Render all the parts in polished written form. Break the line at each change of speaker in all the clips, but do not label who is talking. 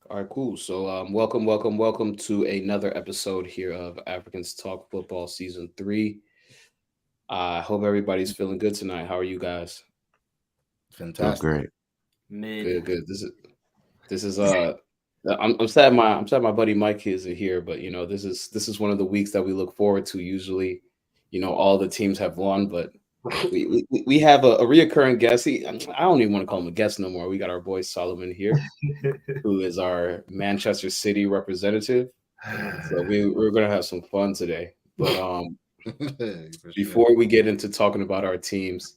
All right, cool. So, welcome to another episode here of Africans Talk Football Season 3. I hope everybody's feeling good tonight. How are you guys?
Feel
Fantastic.
great.
Good,
Mid.
good. I'm sad my buddy Mike isn't here, but this is one of the weeks that we look forward to. Usually, all the teams have won, but we have a reoccurring guest. I don't even want to call him a guest no more. We got our boy Solomon here, who is our Manchester City representative. So we're gonna have some fun today. But
For sure.
before we get into talking about our teams,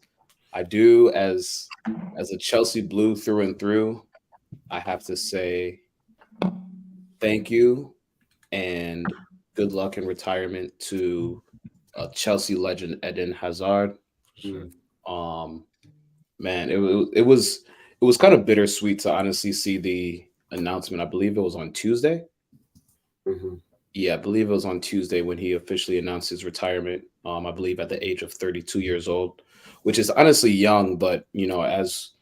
I do as a Chelsea Blue through and through, I have to say thank you and good luck in retirement to Chelsea legend Eden Hazard.
Sure.
Um, man, it was kind of bittersweet to honestly see the announcement. I believe it was on Tuesday.
Mhm.
Yeah, I believe it was on Tuesday when he officially announced his retirement. I believe at the age of 32 years old, which is honestly young, but as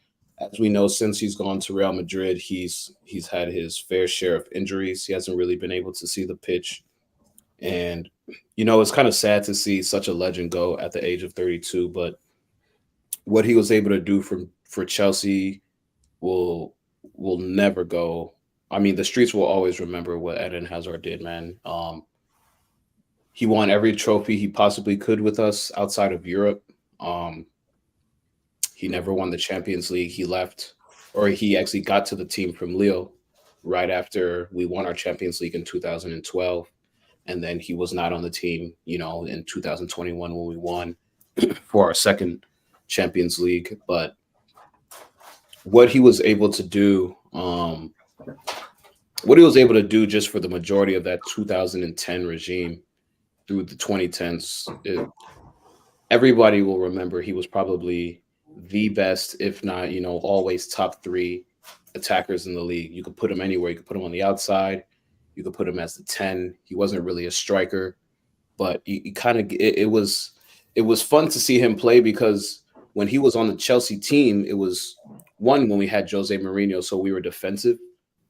we know, since he's gone to Real Madrid, he's had his fair share of injuries. He hasn't really been able to see the pitch, and it's kind of sad to see such a legend go at the age of 32. But what he was able to do for Chelsea will will never go. I mean, the streets will always remember what Eden Hazard did, man. He won every trophy he possibly could with us outside of Europe. Um, he never won the Champions League. He left, or he actually got to the team from Lille right after we won our Champions League in 2012. And then he was not on the team, in 2021 when we won for our second Champions League. But what he was able to do, what he was able to do just for the majority of that 2010 regime through the 2010s, everybody will remember he was probably the best, if not, always top three attackers in the league. You could put him anywhere. You could put him on the outside. You could put him as the 10. He wasn't really a striker, but you kind of it was fun to see him play because when he was on the Chelsea team, it was one when we had Jose Mourinho, so we were defensive,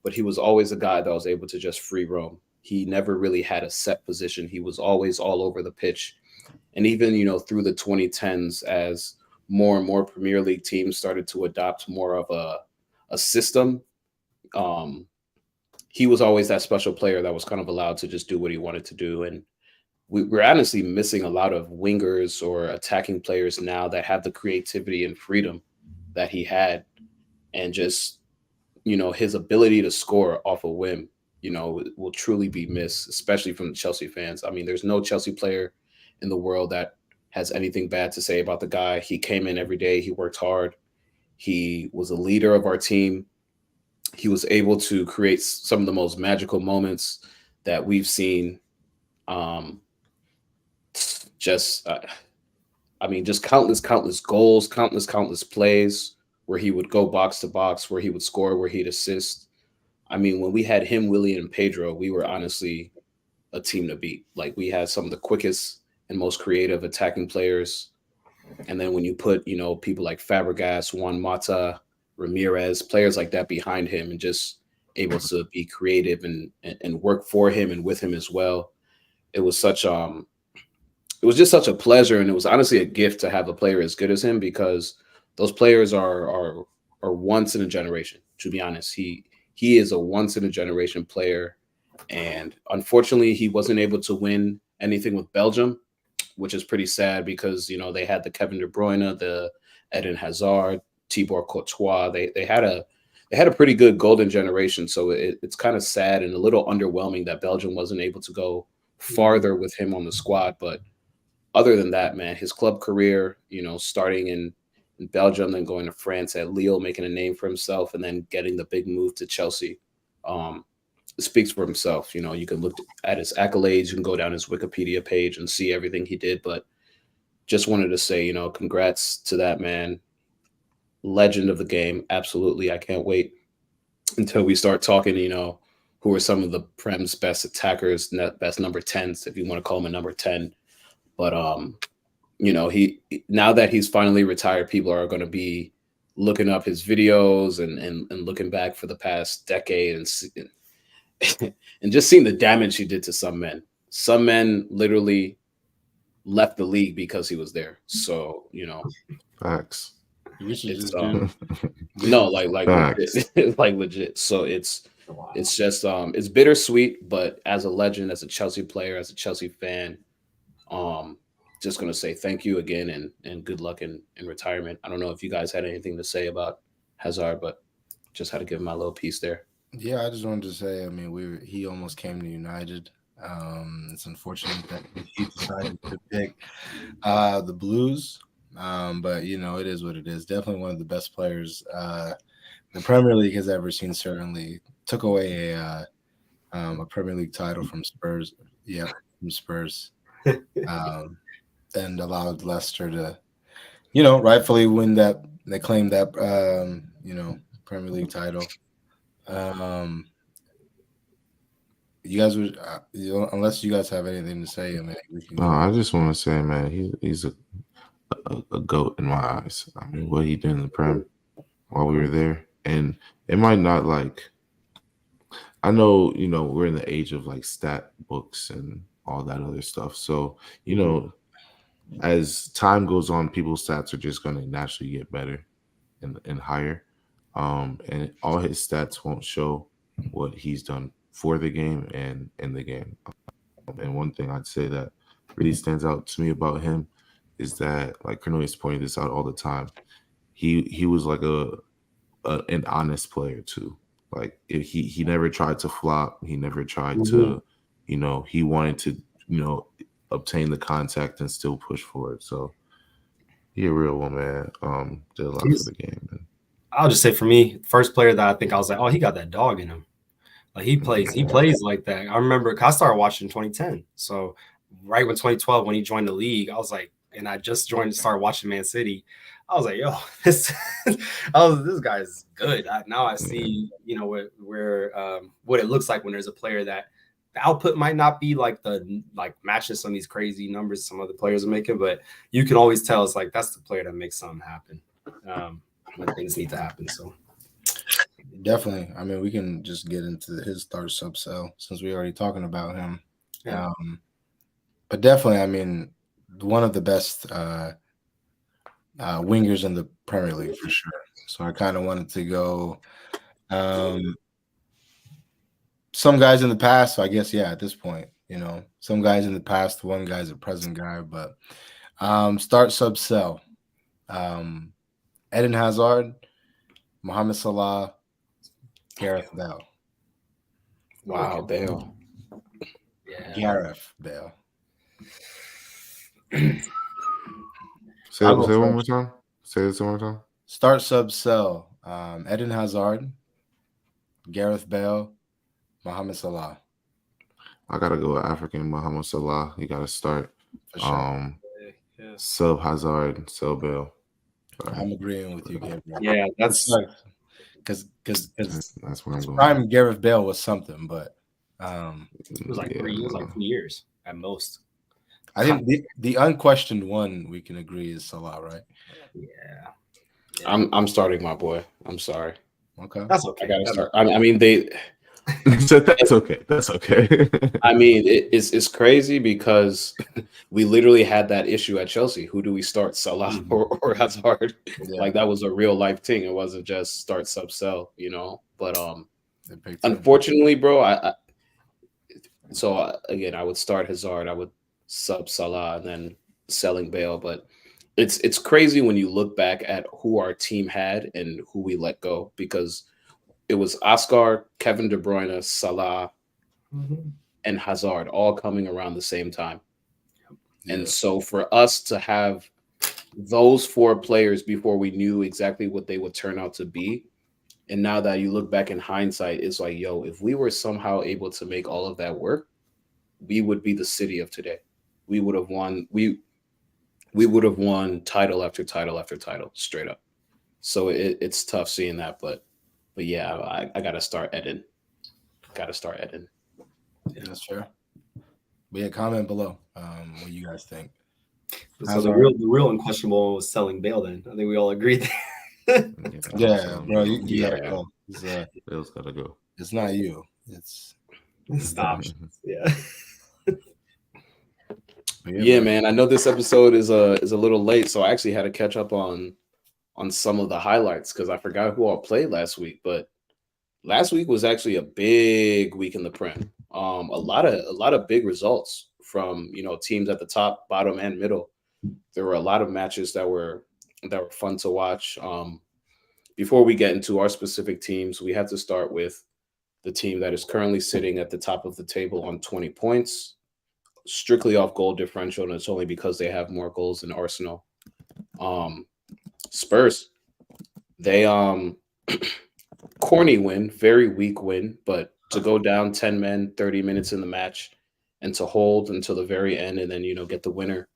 but he was always a guy that was able to just free roam. He never really had a set position. He was always all over the pitch. And even, through the 2010s, as more and more Premier League teams started to adopt more of a system, um, he was always that special player that was kind of allowed to just do what he wanted to do. And we're honestly missing a lot of wingers or attacking players now that have the creativity and freedom that he had, and just his ability to score off a whim, will truly be missed, especially from the Chelsea fans. I mean, there's no Chelsea player in the world that has anything bad to say about the guy. He came in every day, he worked hard, he was a leader of our team. He was able to create some of the most magical moments that we've seen. Um, just I mean, just countless goals, countless plays where he would go box to box, where he would score, where he'd assist. I mean, when we had him, Willie, and Pedro, we were honestly a team to beat. Like, we had some of the quickest and most creative attacking players. And then when you put, people like Fabregas, Juan Mata, Ramirez, players like that behind him, and just able to be creative and work for him and with him as well, it was it was just such a pleasure, and it was honestly a gift to have a player as good as him, because those players are once in a generation. To be honest, he is a once in a generation player, and unfortunately, he wasn't able to win anything with Belgium, which is pretty sad because they had the Kevin De Bruyne, the Eden Hazard, Thibaut Courtois. They had a pretty good golden generation, so it's kind of sad and a little underwhelming that Belgium wasn't able to go farther with him on the squad. But other than that, man, his club career, starting in Belgium, then going to France at Lille, making a name for himself, and then getting the big move to Chelsea, um, it speaks for himself. You can look at his accolades, you can go down his Wikipedia page and see everything he did. But just wanted to say, congrats to that man, legend of the game. Absolutely, I can't wait until we start talking. Who are some of the Prem's best attackers, best number tens, if you want to call him a number 10. But he now that he's finally retired, people are going to be looking up his videos and looking back for the past decade and just seeing the damage he did to some men. Some men literally left the league because he was there. So,
Facts.
We should
it's
just do.
no, like
Facts.
legit, like legit. So it's just it's bittersweet, but as a legend, as a Chelsea player, as a Chelsea fan, just gonna say thank you again and good luck in retirement. I don't know if you guys had anything to say about Hazard, but just had to give him my little piece there.
Yeah, I just wanted to say, I mean, he almost came to United. It's unfortunate that he decided to pick the Blues. But it is what it is. Definitely one of the best players the Premier League has ever seen. Certainly took away a Premier League title from Spurs. Yeah, from Spurs, and allowed Leicester to, rightfully win that. They claimed that Premier League title. You guys would, unless you guys have anything to say, I mean, we can
No, I just want to say, man, he's a goat in my eyes. I mean, what he did in the Prem while we were there, and it might not I know, we're in the age of like stat books and all that other stuff. So, as time goes on, people's stats are just going to naturally get better and higher. And all his stats won't show what he's done for the game and in the game. And one thing I'd say that really stands out to me about him is that, like Cornelius pointed this out all the time, he was like an honest player too. Like he never tried to flop. He never tried to, he wanted to, obtain the contact and still push for it. So he a real one, man. Did a lot for the game, man.
I'll just say for me, first player that I think I was like, oh, he got that dog in him. Like he plays like that. I remember I started watching in 2010. So right when 2012, when he joined the league, I was like, and I just started watching Man City. I was like, yo, this guy's good. Now I see, where what it looks like when there's a player that the output might not be like matching some of these crazy numbers some other players are making, but you can always tell it's like that's the player that makes something happen when things need to happen. So
definitely. I mean, we can just get into his start sub sell since we're already talking about him.
Yeah.
But definitely, I mean, one of the best wingers in the Premier League for sure. So I kind of wanted to go some guys in the past. So I guess, at this point, some guys in the past, one guy's a present guy, but start sub sell. Eden Hazard, Mohamed Salah, Gareth Bale.
Wow, Bale.
Yeah.
Gareth Bale.
Say it one more time. Say this one more time.
Start sub sell. Eden Hazard, Gareth Bale, Mohamed Salah.
I gotta go with African Mohamed Salah. You gotta start.
For sure.
Sub Hazard, sub Bale.
I'm agreeing with you, Gabriel.
Yeah, that's
because
that's where I'm going.
prime Gareth Bale was something, but
it was like 3 years, like 2 years at most.
I think the unquestioned one we can agree is Salah, right?
Yeah.
I'm starting my boy. I'm sorry.
Okay,
That's okay.
I gotta start. I mean,
So that's okay. That's okay.
I mean, it's crazy because we literally had that issue at Chelsea. Who do we start, Salah or Hazard?
Yeah.
Like that was a real life thing. It wasn't just start sub sell, But
They picked
unfortunately, bro, again, I would start Hazard. I would sub Salah and then selling Bale. But it's crazy when you look back at who our team had and who we let go, because it was Oscar, Kevin De Bruyne, Salah, and Hazard all coming around the same time.
Yeah.
And so for us to have those four players before we knew exactly what they would turn out to be, and now that you look back in hindsight, it's like, yo, if we were somehow able to make all of that work, we would be the City of today. We would have won. We would have won title after title after title straight up. So it's tough seeing that, but yeah, I gotta start Eden.
Yeah, that's fair. But yeah, comment below what you guys think.
So the real unquestionable was selling Bale. Then I think we all agreed.
Yeah, bro, you gotta
Yeah.
go.
Bill's gotta go.
It's not you. It's
Stop. Yeah.
but
Yeah,
bro.
man. I know this episode is a little late, so I actually had to catch up on some of the highlights because I forgot who all played last week. But last week was actually a big week in the Prem. A lot of big results from teams at the top, bottom, and middle. There were a lot of matches that were fun to watch. Before we get into our specific teams, we have to start with the team that is currently sitting at the top of the table on 20 points, strictly off goal differential, and it's only because they have more goals than Arsenal. Um, Spurs, they corny win, very weak win, but to go down 10 men, 30 minutes in the match, and to hold until the very end, and then get the winner.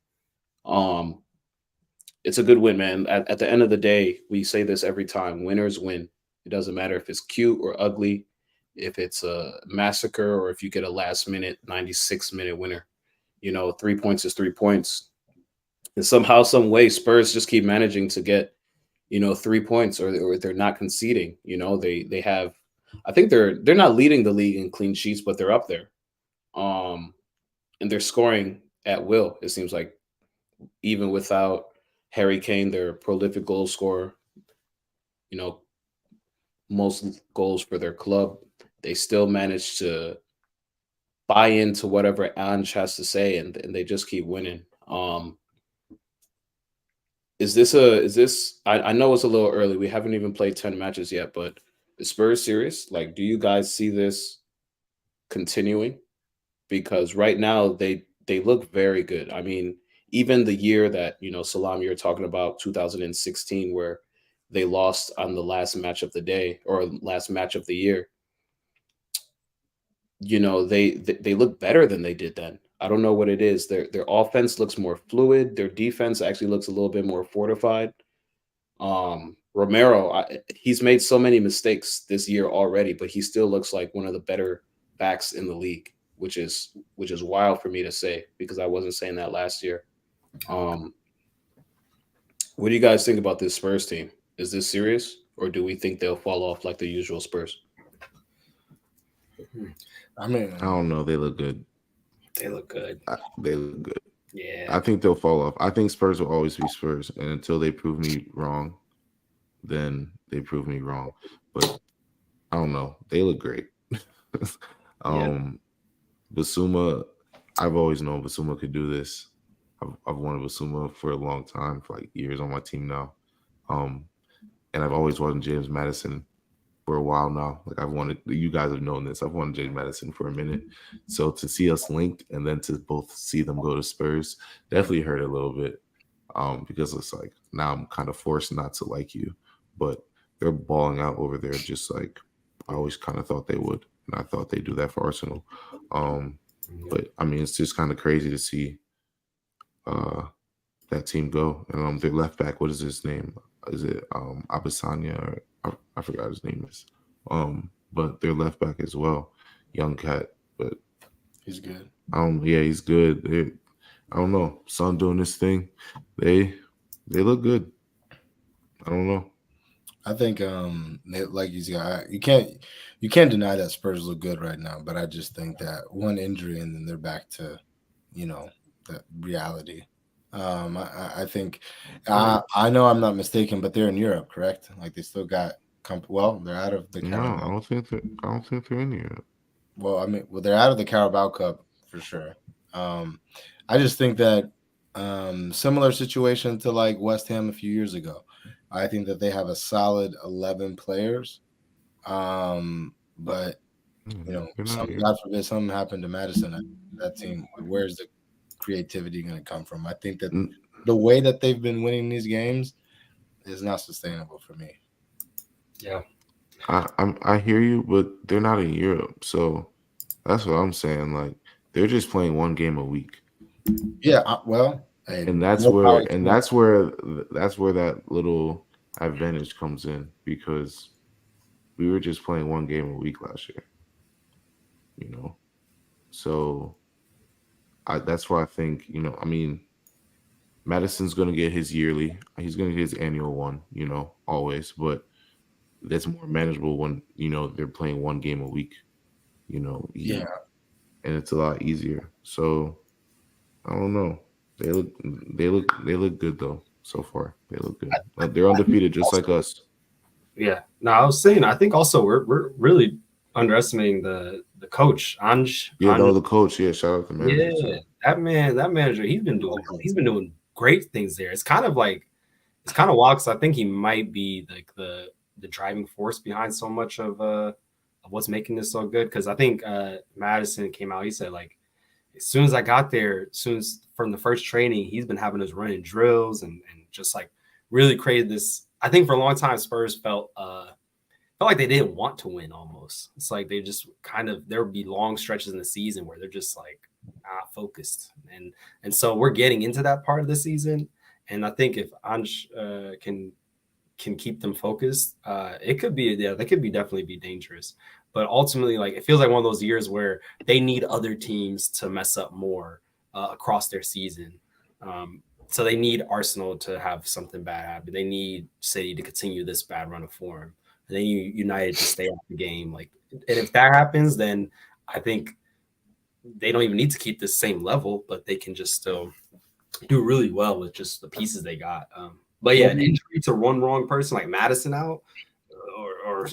Um, it's a good win, man. At the end of the day, we say this every time: winners win. It doesn't matter if it's cute or ugly, if it's a massacre, or if you get a last minute 96-minute winner. 3 points is 3 points. And somehow, some way, Spurs just keep managing to get 3 points, or they're not conceding. They have, I think they're not leading the league in clean sheets, but they're up there. And they're scoring at will. It seems like even without Harry Kane, their prolific goal scorer, you know, most goals for their club, they still manage to buy into whatever Ange has to say, and they just keep winning. Is this I know it's a little early. We haven't even played 10 matches yet, but is Spurs serious? Like, do you guys see this continuing? Because right now they look very good. I mean, even the year that, Salam, you're talking about 2016, where they lost on the last match of the day or last match of the year, they look better than they did then. I don't know what it is. Their offense looks more fluid. Their defense actually looks a little bit more fortified. Romero, he's made so many mistakes this year already, but he still looks like one of the better backs in the league, which is wild for me to say because I wasn't saying that last year. What do you guys think about this Spurs team? Is this serious, or do we think they'll fall off like the usual Spurs?
I mean,
I don't know. They look good.
They look good.
They look good.
Yeah.
I think they'll fall off. I think Spurs will always be Spurs, and until they prove me wrong, then they prove me wrong. But I don't know. They look great. Basuma, I've always known Basuma could do this. I've wanted Basuma for a long time, for like years on my team now. And I've always wanted James Madison for a while now. Like you guys have known this. I've wanted James Madison for a minute. So to see us linked and then to both see them go to Spurs definitely hurt a little bit. Because it's like now I'm kind of forced not to like you, but they're balling out over there just like I always kind of thought they would, and I thought they'd do that for Arsenal. But I mean, it's just kind of crazy to see that team go. And their left back, what is his name? Is it Abasanya? Or I forgot his name is. But their left back as well, young cat. But
he's good.
Yeah, he's good. I don't know. Son doing this thing, they look good. I don't know.
I think like you can't deny that Spurs look good right now, but I just think that one injury and then they're back to the reality. I think I know I'm not mistaken, but they're in Europe, correct? Like they still got they're out of the Carabao.
No, I don't think they're in Europe.
Well, they're out of the Carabao Cup for sure. I just think that similar situation to like West Ham a few years ago. I think that they have a solid 11 players. But God forbid something happened to Madison, that team, where's the creativity going to come from? I think that the way that they've been winning these games is not sustainable for me.
Yeah.
I hear you, but they're not in Europe, so that's what I'm saying. Like they're just playing one game a week.
Yeah,
and that's where that little advantage comes in because we were just playing one game a week last year. So that's why I think I mean Madison's gonna get his yearly. He's gonna get his annual one, always. But that's more manageable when they're playing one game a week.
Yeah.
And it's a lot easier. So I don't know. They look good though so far. They look good. Like, they're undefeated just like us.
Yeah. No, I was saying I think also we're really underestimating the coach Ange.
Yeah, no, the coach. Yeah, shout out the manager
Yeah,
too.
that manager, he's been doing great things there. It's kind of wild because I think he might be like the driving force behind so much of what's making this so good. Because I think Madison came out, he said like as soon as I got there, as soon as from the first training, he's been having us running drills and just like really created this. I think for a long time Spurs felt like they didn't want to win almost. It's like they just there would be long stretches in the season where they're just like not focused. And so we're getting into that part of the season. And I think if Ange can keep them focused, it could be, they could definitely be dangerous. But ultimately, like it feels like one of those years where they need other teams to mess up more across their season. So they need Arsenal to have something bad happen. They need City to continue this bad run of form. And then United to stay off the game. Like, and if that happens, then I think they don't even need to keep the same level, but they can just still do really well with just the pieces they got. But yeah, an injury to one wrong person like Madison out, or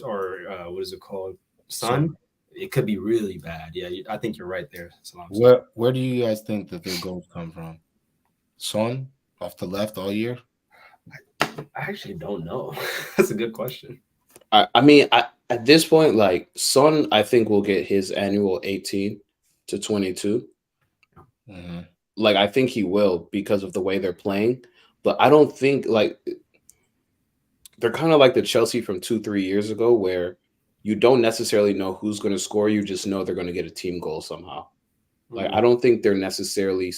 what is it called, Son, it could be really bad. Yeah, I think you're right there.
Where do you guys think that their goals come from? Son off the left all year?
I actually don't know. That's a good question.
I mean, at this point, like Son, I think will get his annual 18 to 22.
Mm-hmm.
Like I think he will because of the way they're playing, but I don't think like they're kind of like the Chelsea from 2-3 years ago, where you don't necessarily know who's going to score. You just know they're going to get a team goal somehow. Like I don't think they're necessarily.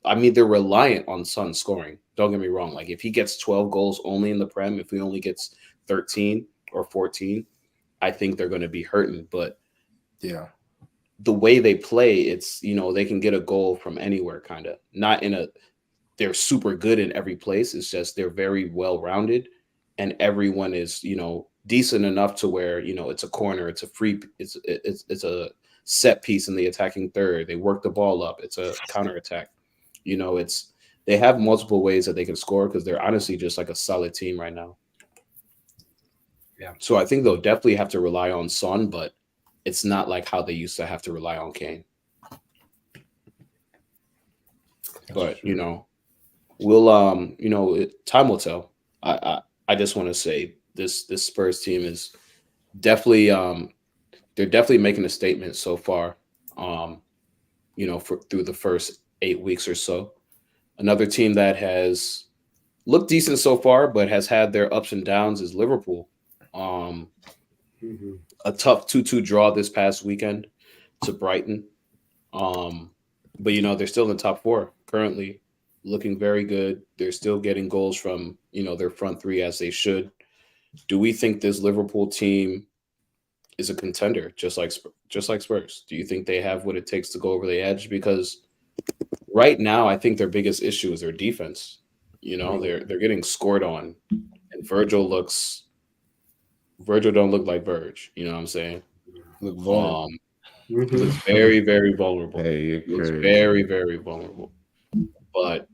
I mean, they're reliant on Son scoring. Don't get me wrong. Like if he gets 12 goals only in the Prem, if he only gets 13 or 14, I think they're going to be hurting. But
yeah,
the way they play, it's they can get a goal from anywhere, kind of. Not in a. They're super good in every place. It's just they're very well rounded, and everyone is decent enough to where it's a corner, it's a free, it's a set piece in the attacking third. They work the ball up. It's a counterattack. It's they have multiple ways that they can score because they're honestly just like a solid team right now.
Yeah.
So I think they'll definitely have to rely on Son, but it's not like how they used to have to rely on Kane. But we'll time will tell. I just want to say this Spurs team is definitely they're definitely making a statement so far. Through the first 8 weeks or so. Another team that has looked decent so far, but has had their ups and downs is Liverpool. A tough 2-2 draw this past weekend to Brighton. But they're still in the top 4 currently, looking very good. They're still getting goals from their front 3 as they should. Do we think this Liverpool team is a contender, just like Spurs? Do you think they have what it takes to go over the edge? Because right now, I think their biggest issue is their defense. They're getting scored on, and Virgil don't look like Virg. You know what I'm saying?
Look vulnerable.
Looks very, very vulnerable.
Hey,
looks very, very vulnerable. But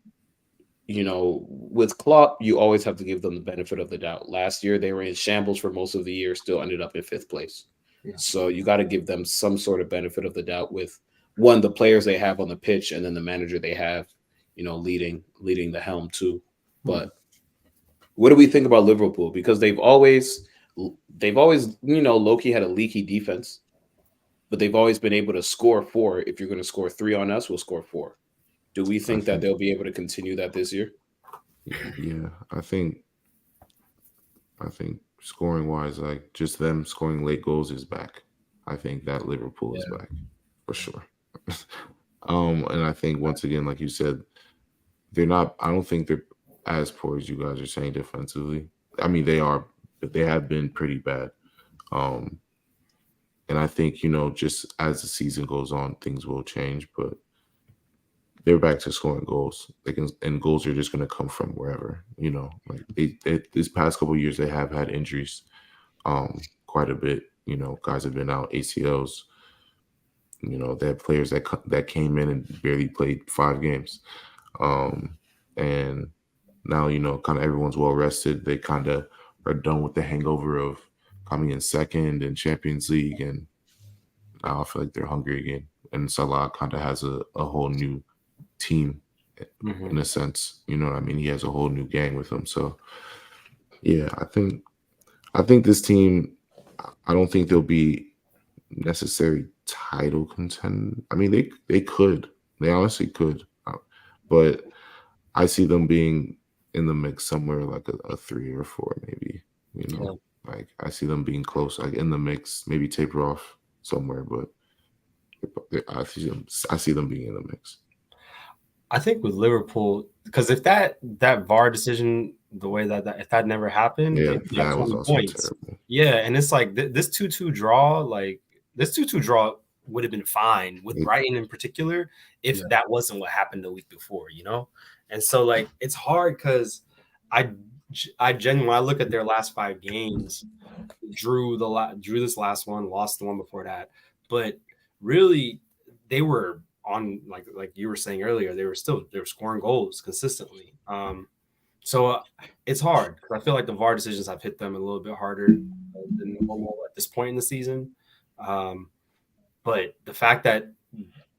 with Klopp, you always have to give them the benefit of the doubt. Last year, they were in shambles for most of the year, still ended up in 5th place.
Yeah.
So you got to give them some sort of benefit of the doubt with the players they have on the pitch, and then the manager they have, leading the helm too. But what do we think about Liverpool? Because they've always low-key had a leaky defense, but they've always been able to score 4. If you're going to score 3 on us, we'll score 4. Do we think that they'll be able to continue that this year?
Yeah, I think scoring wise, like just them scoring late goals is back. I think that Liverpool is back for sure. And I think once again, like you said, they're not. I don't think they're as poor as you guys are saying defensively. I mean, they are, but they have been pretty bad. And I think just as the season goes on, things will change. But they're back to scoring goals. And goals are just going to come from wherever, like these past couple of years, they have had injuries, quite a bit. Guys have been out, ACLs. They have players that came in and barely played 5 games, and now kind of everyone's well rested. They kind of are done with the hangover of coming in second in Champions League, and now I feel like they're hungry again. And Salah kind of has a whole new team in a sense. You know what I mean? He has a whole new gang with him. So yeah, I think this team, I don't think they'll be necessary title contend. I mean, they could. They honestly could. But I see them being in the mix somewhere like a 3 or 4, maybe. Like I see them being close, like in the mix, maybe taper off somewhere, but I see them being in the mix.
I think with Liverpool, because if that VAR decision, the way that if that never happened,
that was also terrible.
Yeah, and it's like this 2-2 draw, would have been fine with Brighton in particular if that wasn't what happened the week before, And so like it's hard because I genuinely, when I look at their last 5 games, drew this last one, lost the one before that, but really they were on like you were saying earlier, they were scoring goals consistently. So it's hard because I feel like the VAR decisions have hit them a little bit harder than normal at this point in the season. But the fact that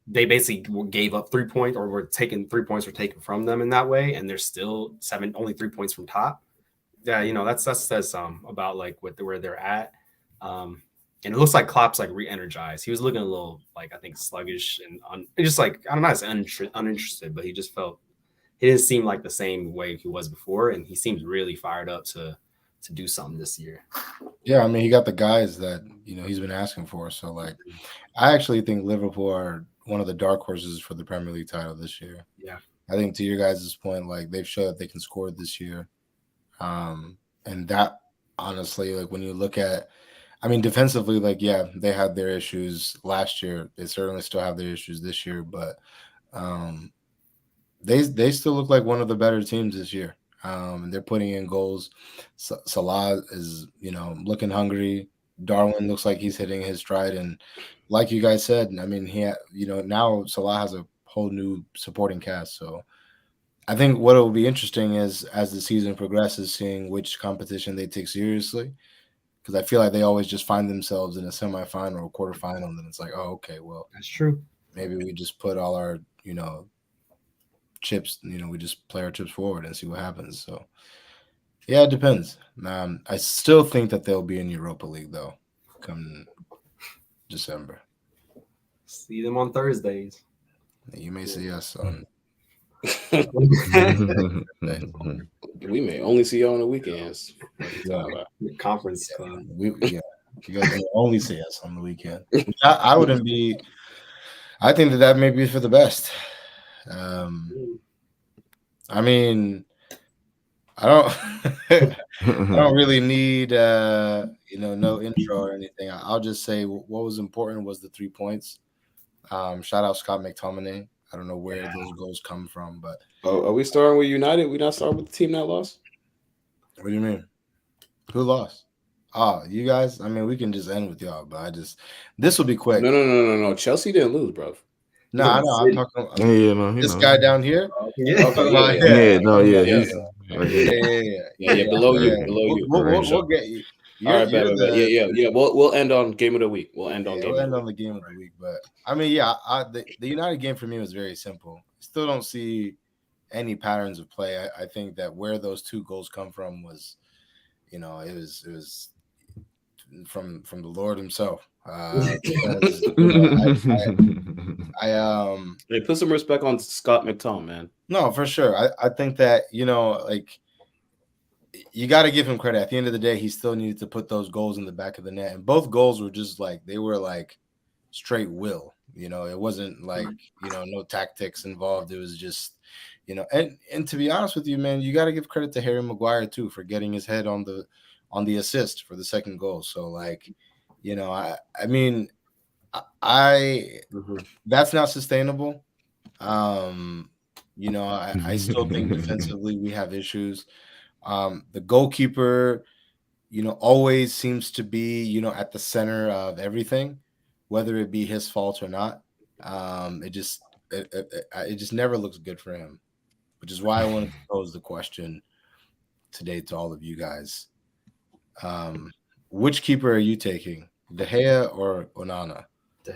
they basically gave up 3 points, or were taken 3 points were taken from them in that way, and they're still only 3 points from top. Yeah, that says some about like where they're at. And it looks like Klopp's like re-energized. He was looking a little like I think sluggish and just like I don't know, it's uninterested, but he just felt he didn't seem like the same way he was before, and he seems really fired up to do something this year.
Yeah, I mean, he got the guys that he's been asking for. So like, I actually think Liverpool are one of the dark horses for the Premier League title this year.
Yeah,
I think to your guys' point, like they've showed that they can score this year, and that honestly, like when you look at, I mean, defensively, like yeah, they had their issues last year. They certainly still have their issues this year, but they still look like one of the better teams this year. They're putting in goals. Salah is, looking hungry. Darwin looks like he's hitting his stride. And like you guys said, I mean, now Salah has a whole new supporting cast. So I think what will be interesting is as the season progresses, seeing which competition they take seriously. Because I feel like they always just find themselves in a semifinal or quarterfinal. And then it's like, oh, okay, well,
that's true.
Maybe we just put all our, chips, we just play our chips forward and see what happens. So yeah, it depends. I still think that they'll be in Europa League though come December.
See them on Thursdays.
You may see us on
we may only see you on the weekends.
Conference club.
You guys may only see us on the weekend. I wouldn't be. I think that may be for the best. I mean, I don't really need no intro or anything. I'll just say what was important was the 3 points. Shout out Scott McTominay. I don't know where those goals come from, but
are we starting with United? We not starting with the team that lost?
What do you mean? Who lost? Oh, you guys. I mean, we can just end with y'all, but this will be quick.
No. Chelsea didn't lose, bro.
No, I know. I'm talking about this guy down here.
Yeah.
Below you. We'll get you.
All right, yeah. We'll end on game of the week. We'll end on
the game of the week. But I mean, yeah, the United game for me was very simple. Still don't see any patterns of play. I think that where those 2 goals come from was, it was from the Lord himself. They
put some respect on Scott McTominay, man.
No, for sure. I think that like you got to give him credit. At the end of the day, he still needed to put those goals in the back of the net, and both goals were just like they were like straight will. It wasn't like no tactics involved. It was just and to be honest with you, man, you got to give credit to Harry Maguire too for getting his head on the assist for the second goal. So like, I mean, that's not sustainable. You know, I still think defensively we have issues. The goalkeeper, you know, always seems to be, you know, at the center of everything, whether it be his fault or not. It just never looks good for him, which is why I wanted to pose the question today to all of you guys. Which keeper are you taking, De Gea or Onana
Damn.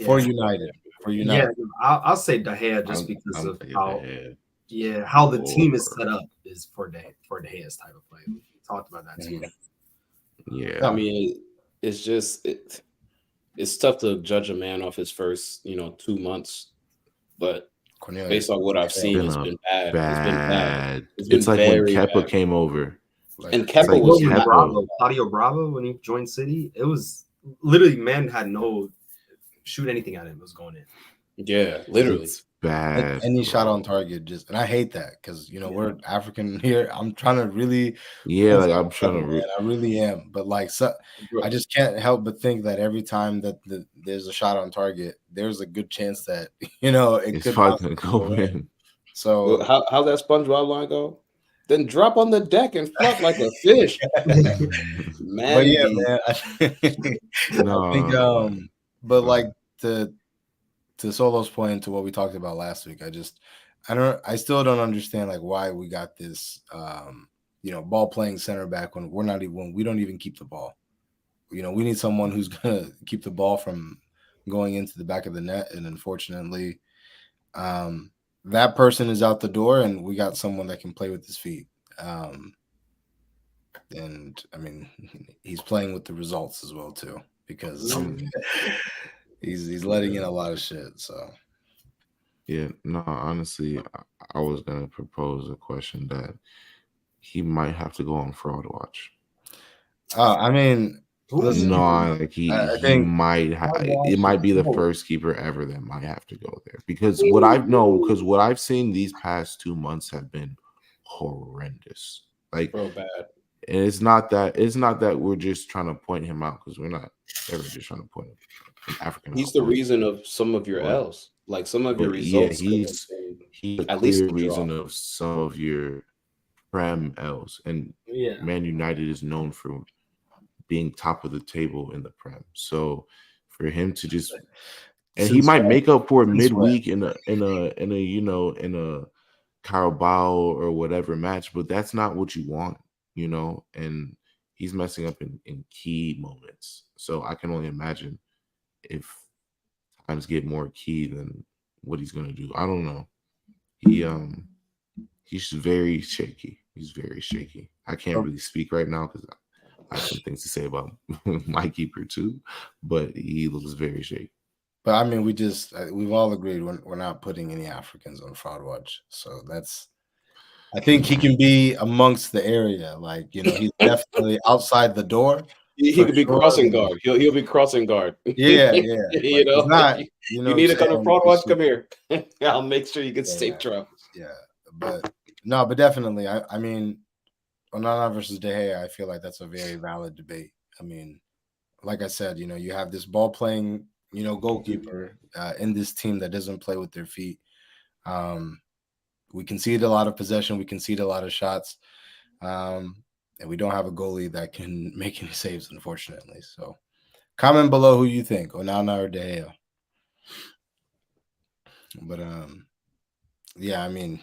for
Yeah,
United? For
yeah.
United,
I'll say De Gea just because
I'm
of
taking
how
the
how the
or
team is set up is for De Gea's type of play. We talked about that too.
yeah.
I mean, it's just it's tough to judge a man off his first 2 months, but
Cornelius.
based on what I've seen,
Been
it's
a
been bad. It's been bad.
bad.
It's
It's
been
like when
very
Kepa
bad.
came over.
Like,
And
It's
Kepa
like
was
Kepa.
not
Bravo, Claudio Bravo, when he joined City, it was literally man had no shoot anything at him. It was going in.
Yeah, literally.
It's bad.
any shot
bro.
on target, just, and I hate that because, you know, we're African here. I'm trying to really,
Yeah, like I'm trying to.
man, I really am. But like, so, I just can't help but think that every time that there's a shot on target, there's a good chance that, you know, it
It's
could
probably
possibly
gonna go
go in.
in.
So,
Well, how's that SpongeBob line go? Then drop on the deck and flop like a fish.
but yeah,
Mandy.
man, I think,
No,
but like to Solo's point, to what we talked about last week, I still don't understand like why we got this, you know, ball playing center back when we don't even keep the ball. You know, we need someone who's gonna keep the ball from going into the back of the net, and unfortunately, that person is out the door, and we got someone that can play with his feet. And I mean, he's playing with the results as well too, because he's letting in a lot of shit. So
yeah, no. Honestly, I was gonna propose a question that he might have to go on fraud watch.
I mean, listen,
No, like
I
he
think
might. It might be the first keeper ever that might have to go there because what I've seen these past 2 months have been horrendous. Like,
Bro, bad.
and it's not that we're just trying to point him out because we're not ever just trying to point an African
He's
out.
the reason of some of your
But-
L's. Like some of your
But yeah,
results could have been
he's a
at least
clear
a draw.
reason of some of your Prem L's. And
Yeah.
Man United is known for being top of the table in the Prem. So for him to just and he
since
might make up for it
since when?
midweek in a Carabao or whatever match, but that's not what you want, and he's messing up in key moments. So I can only imagine if times get more key than what he's gonna do. I don't know. He's very shaky. He's very shaky. I can't really speak right now because I have some things to say about my keeper too, but he looks very shaky.
But I mean, we've all agreed we're not putting any Africans on fraud watch. So I think he can be amongst the area. Like, you know, he's definitely outside the door.
He
for
could be
sure.
crossing guard. He'll be crossing guard.
Yeah.
you
Like, he's
know,
not, you know,
you need to come to
saying
fraud
we
watch.
should-
Come here. I'll make sure you get
Yeah,
safe
yeah.
travels.
Yeah, but no, but definitely. I mean, Onana versus De Gea, I feel like that's a very valid debate. I mean, like I said, you know, you have this ball playing, you know, goalkeeper in this team that doesn't play with their feet. We concede a lot of possession. We concede a lot of shots. And we don't have a goalie that can make any saves, unfortunately. So comment below who you think, Onana or De Gea. But yeah, I mean,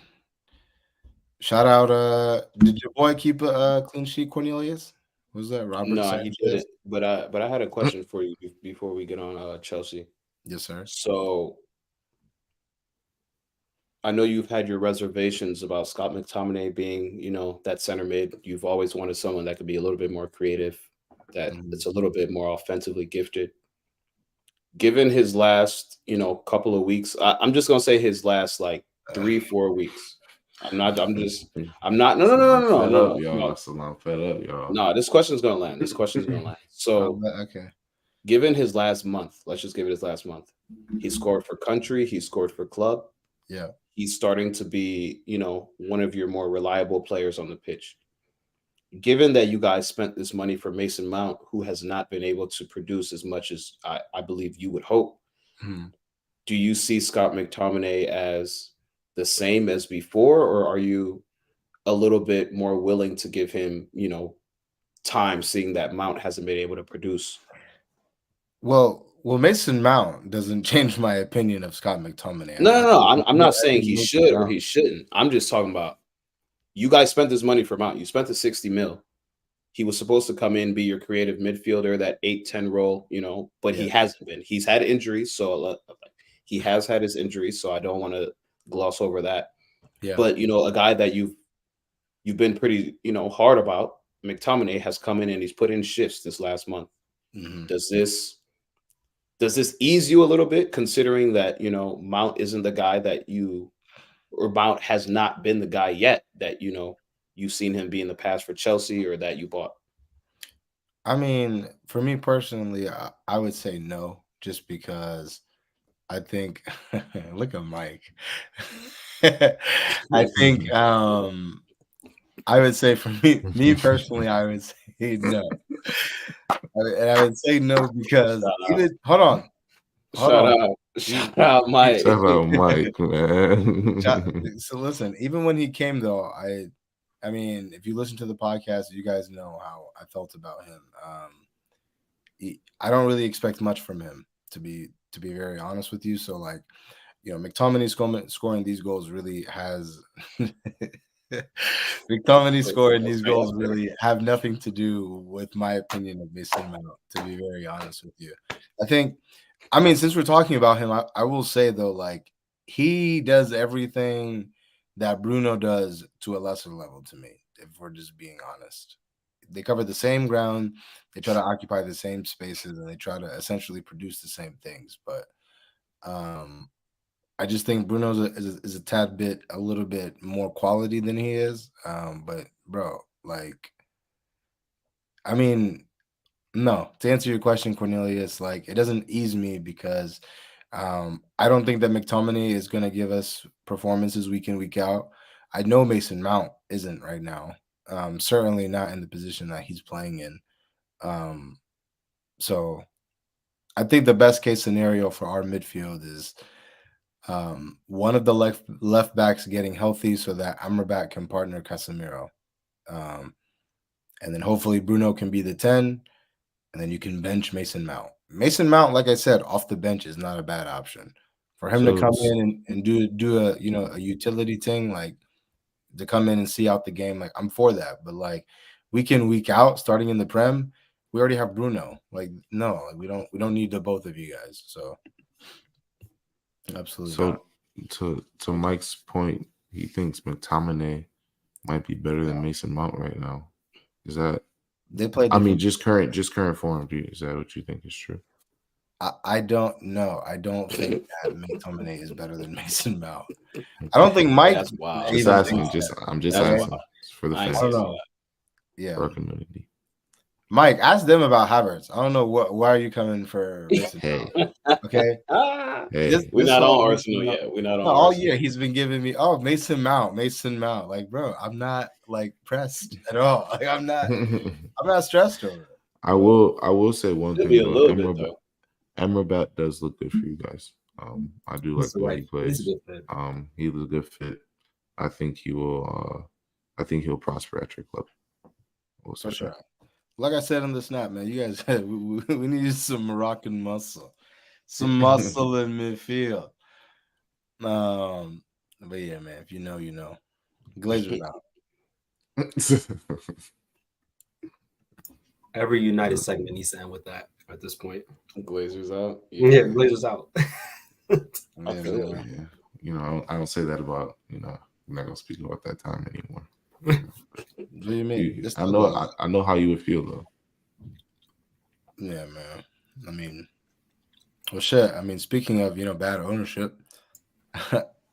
shout out. Did your boy keep a clean sheet, Cornelius? Was that Robert?
No,
Sanchez?
he didn't. But I had a question for you before we get on Chelsea.
Yes, sir.
So I know you've had your reservations about Scott McTominay being, that center mid. You've always wanted someone that could be a little bit more creative, that's a little bit more offensively gifted. Given his last, couple of weeks, I'm just gonna say his last like 3-4 weeks. I'm not. No.
So I'm fed up, y'all.
No, this question's gonna land. So,
okay.
Given his last month, let's just give it his last month. He scored for country. He scored for club.
Yeah.
He's starting to be, one of your more reliable players on the pitch. Given that you guys spent this money for Mason Mount, who has not been able to produce as much as I believe you would hope, do you see Scott McTominay as the same as before, or are you a little bit more willing to give him, time, seeing that Mount hasn't been able to produce?
Well, Mason Mount doesn't change my opinion of Scott McTominay.
No. I'm not saying he
Mason
should or
Mount-
he shouldn't. I'm just talking about you guys spent this money for Mount. You spent the 60 mil. He was supposed to come in, be your creative midfielder, that 8-10 role, but he hasn't been. He's had injuries, so he has had his injuries, so I don't want to gloss over that.
Yeah.
But a guy that you've been pretty, hard about, McTominay, has come in and he's put in shifts this last month.
Mhm.
Does this ease you a little bit, considering that Mount isn't the guy that or Mount has not been the guy yet that you've seen him be in the past for Chelsea or that you bought?
I mean, for me personally, I would say no, just because I think look at Mike. I think I would say for me personally, I would say no. And I would say no because hold on.
Shout out, Mike.
Shout out, Mike, man.
So listen, even when he came though, I mean, if you listen to the podcast, you guys know how I felt about him. I don't really expect much from him, to be very honest with you. So like, McTominay scoring these goals really has McTominay scoring these goals really have nothing to do with my opinion of Mason Mount, to be very honest with you. I mean, since we're talking about him, I will say though, like, he does everything that Bruno does to a lesser level to me, if we're just being honest. They cover the same ground, they try to occupy the same spaces, and they try to essentially produce the same things. But I just think Bruno is a tad bit, a little bit more quality than he is. But bro, like, I mean, no, to answer your question, Cornelius, like, it doesn't ease me because I don't think that McTominay is going to give us performances week in, week out. I know Mason Mount isn't right now. Certainly not in the position that he's playing in. So I think the best case scenario for our midfield is one of the left backs getting healthy so that Amrabat can partner Casemiro. And then hopefully Bruno can be the 10, and then you can bench Mason Mount. Mason Mount, like I said, off the bench is not a bad option. For him to come in and do a a utility thing, like to come in and see out the game, like I'm for that. But like week in, week out, starting in the Prem, we already have Bruno. Like, no, like we don't need the both of you guys. So absolutely.
So to Mike's point, he thinks McTominay might be better than Mason Mount right now. Is that
they played?
I mean, just current form. Is that what you think is true?
I don't know. I don't think that McTominay is better than Mason Mount. I don't think Mike.
That's wild.
Just asking. I'm just asking for the
I
fans.
don't know.
Yeah,
for our community.
Mike, ask them about Havertz. I don't know why are you coming for Mason Mount? Okay.
Hey,
we're not on Arsenal yet. We're not on
all
Arsenal.
year. He's been giving me Mason Mount. Like, bro, I'm not like pressed at all. Like, I'm not stressed over it.
I will say one thing.
Maybe a little bit though.
Amrabat does look good for you guys. I do like the way he plays.
He's a good fit.
He was a good fit. I think he will. I think he'll prosper at your club.
For sure. Like I said on the snap, man, you guys, we need some Moroccan muscle, some muscle in midfield. But yeah, man, if you know, you know. Glazer's out.
Every United segment needs to end with that at this point.
Glazer's out.
Yeah, Glazer's out.
I feel it.
Yeah. You know, I don't say that about, I'm not gonna speak about that time anymore.
What do you mean?
I know how you would feel though.
Yeah, man. I mean, well, shit. I mean, speaking of bad ownership,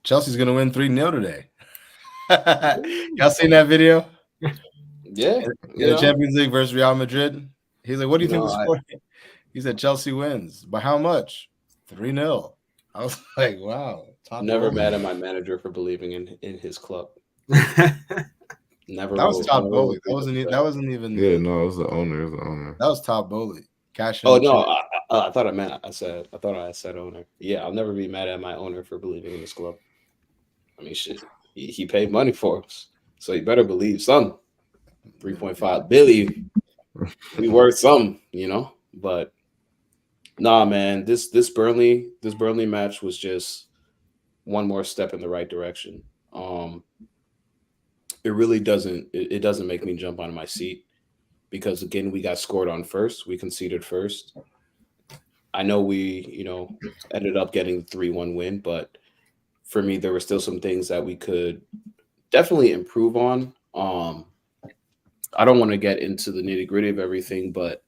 Chelsea's gonna win 3-0 today. Y'all seen that video?
Yeah.
In the Champions League versus Real Madrid. He's like, "What do you think the score?" He said, "Chelsea wins. By how much? 3-0." I was like, "Wow."
Never mad at my manager for believing in his club. Never.
That was top bully. That wasn't even.
Yeah, no, it was the owner.
That was top bully. Cash.
Oh no, I thought I said owner. Yeah, I'll never be mad at my owner for believing in this club. I mean, shit, he paid money for us, so you better believe some. 3.5 billion, we worth some, you know. But nah, man, this Burnley match was just one more step in the right direction. It really it doesn't make me jump out of my seat because again, we got scored on first, we conceded first. I know we, ended up getting the 3-1 win, but for me, there were still some things that we could definitely improve on. I don't want to get into the nitty gritty of everything, but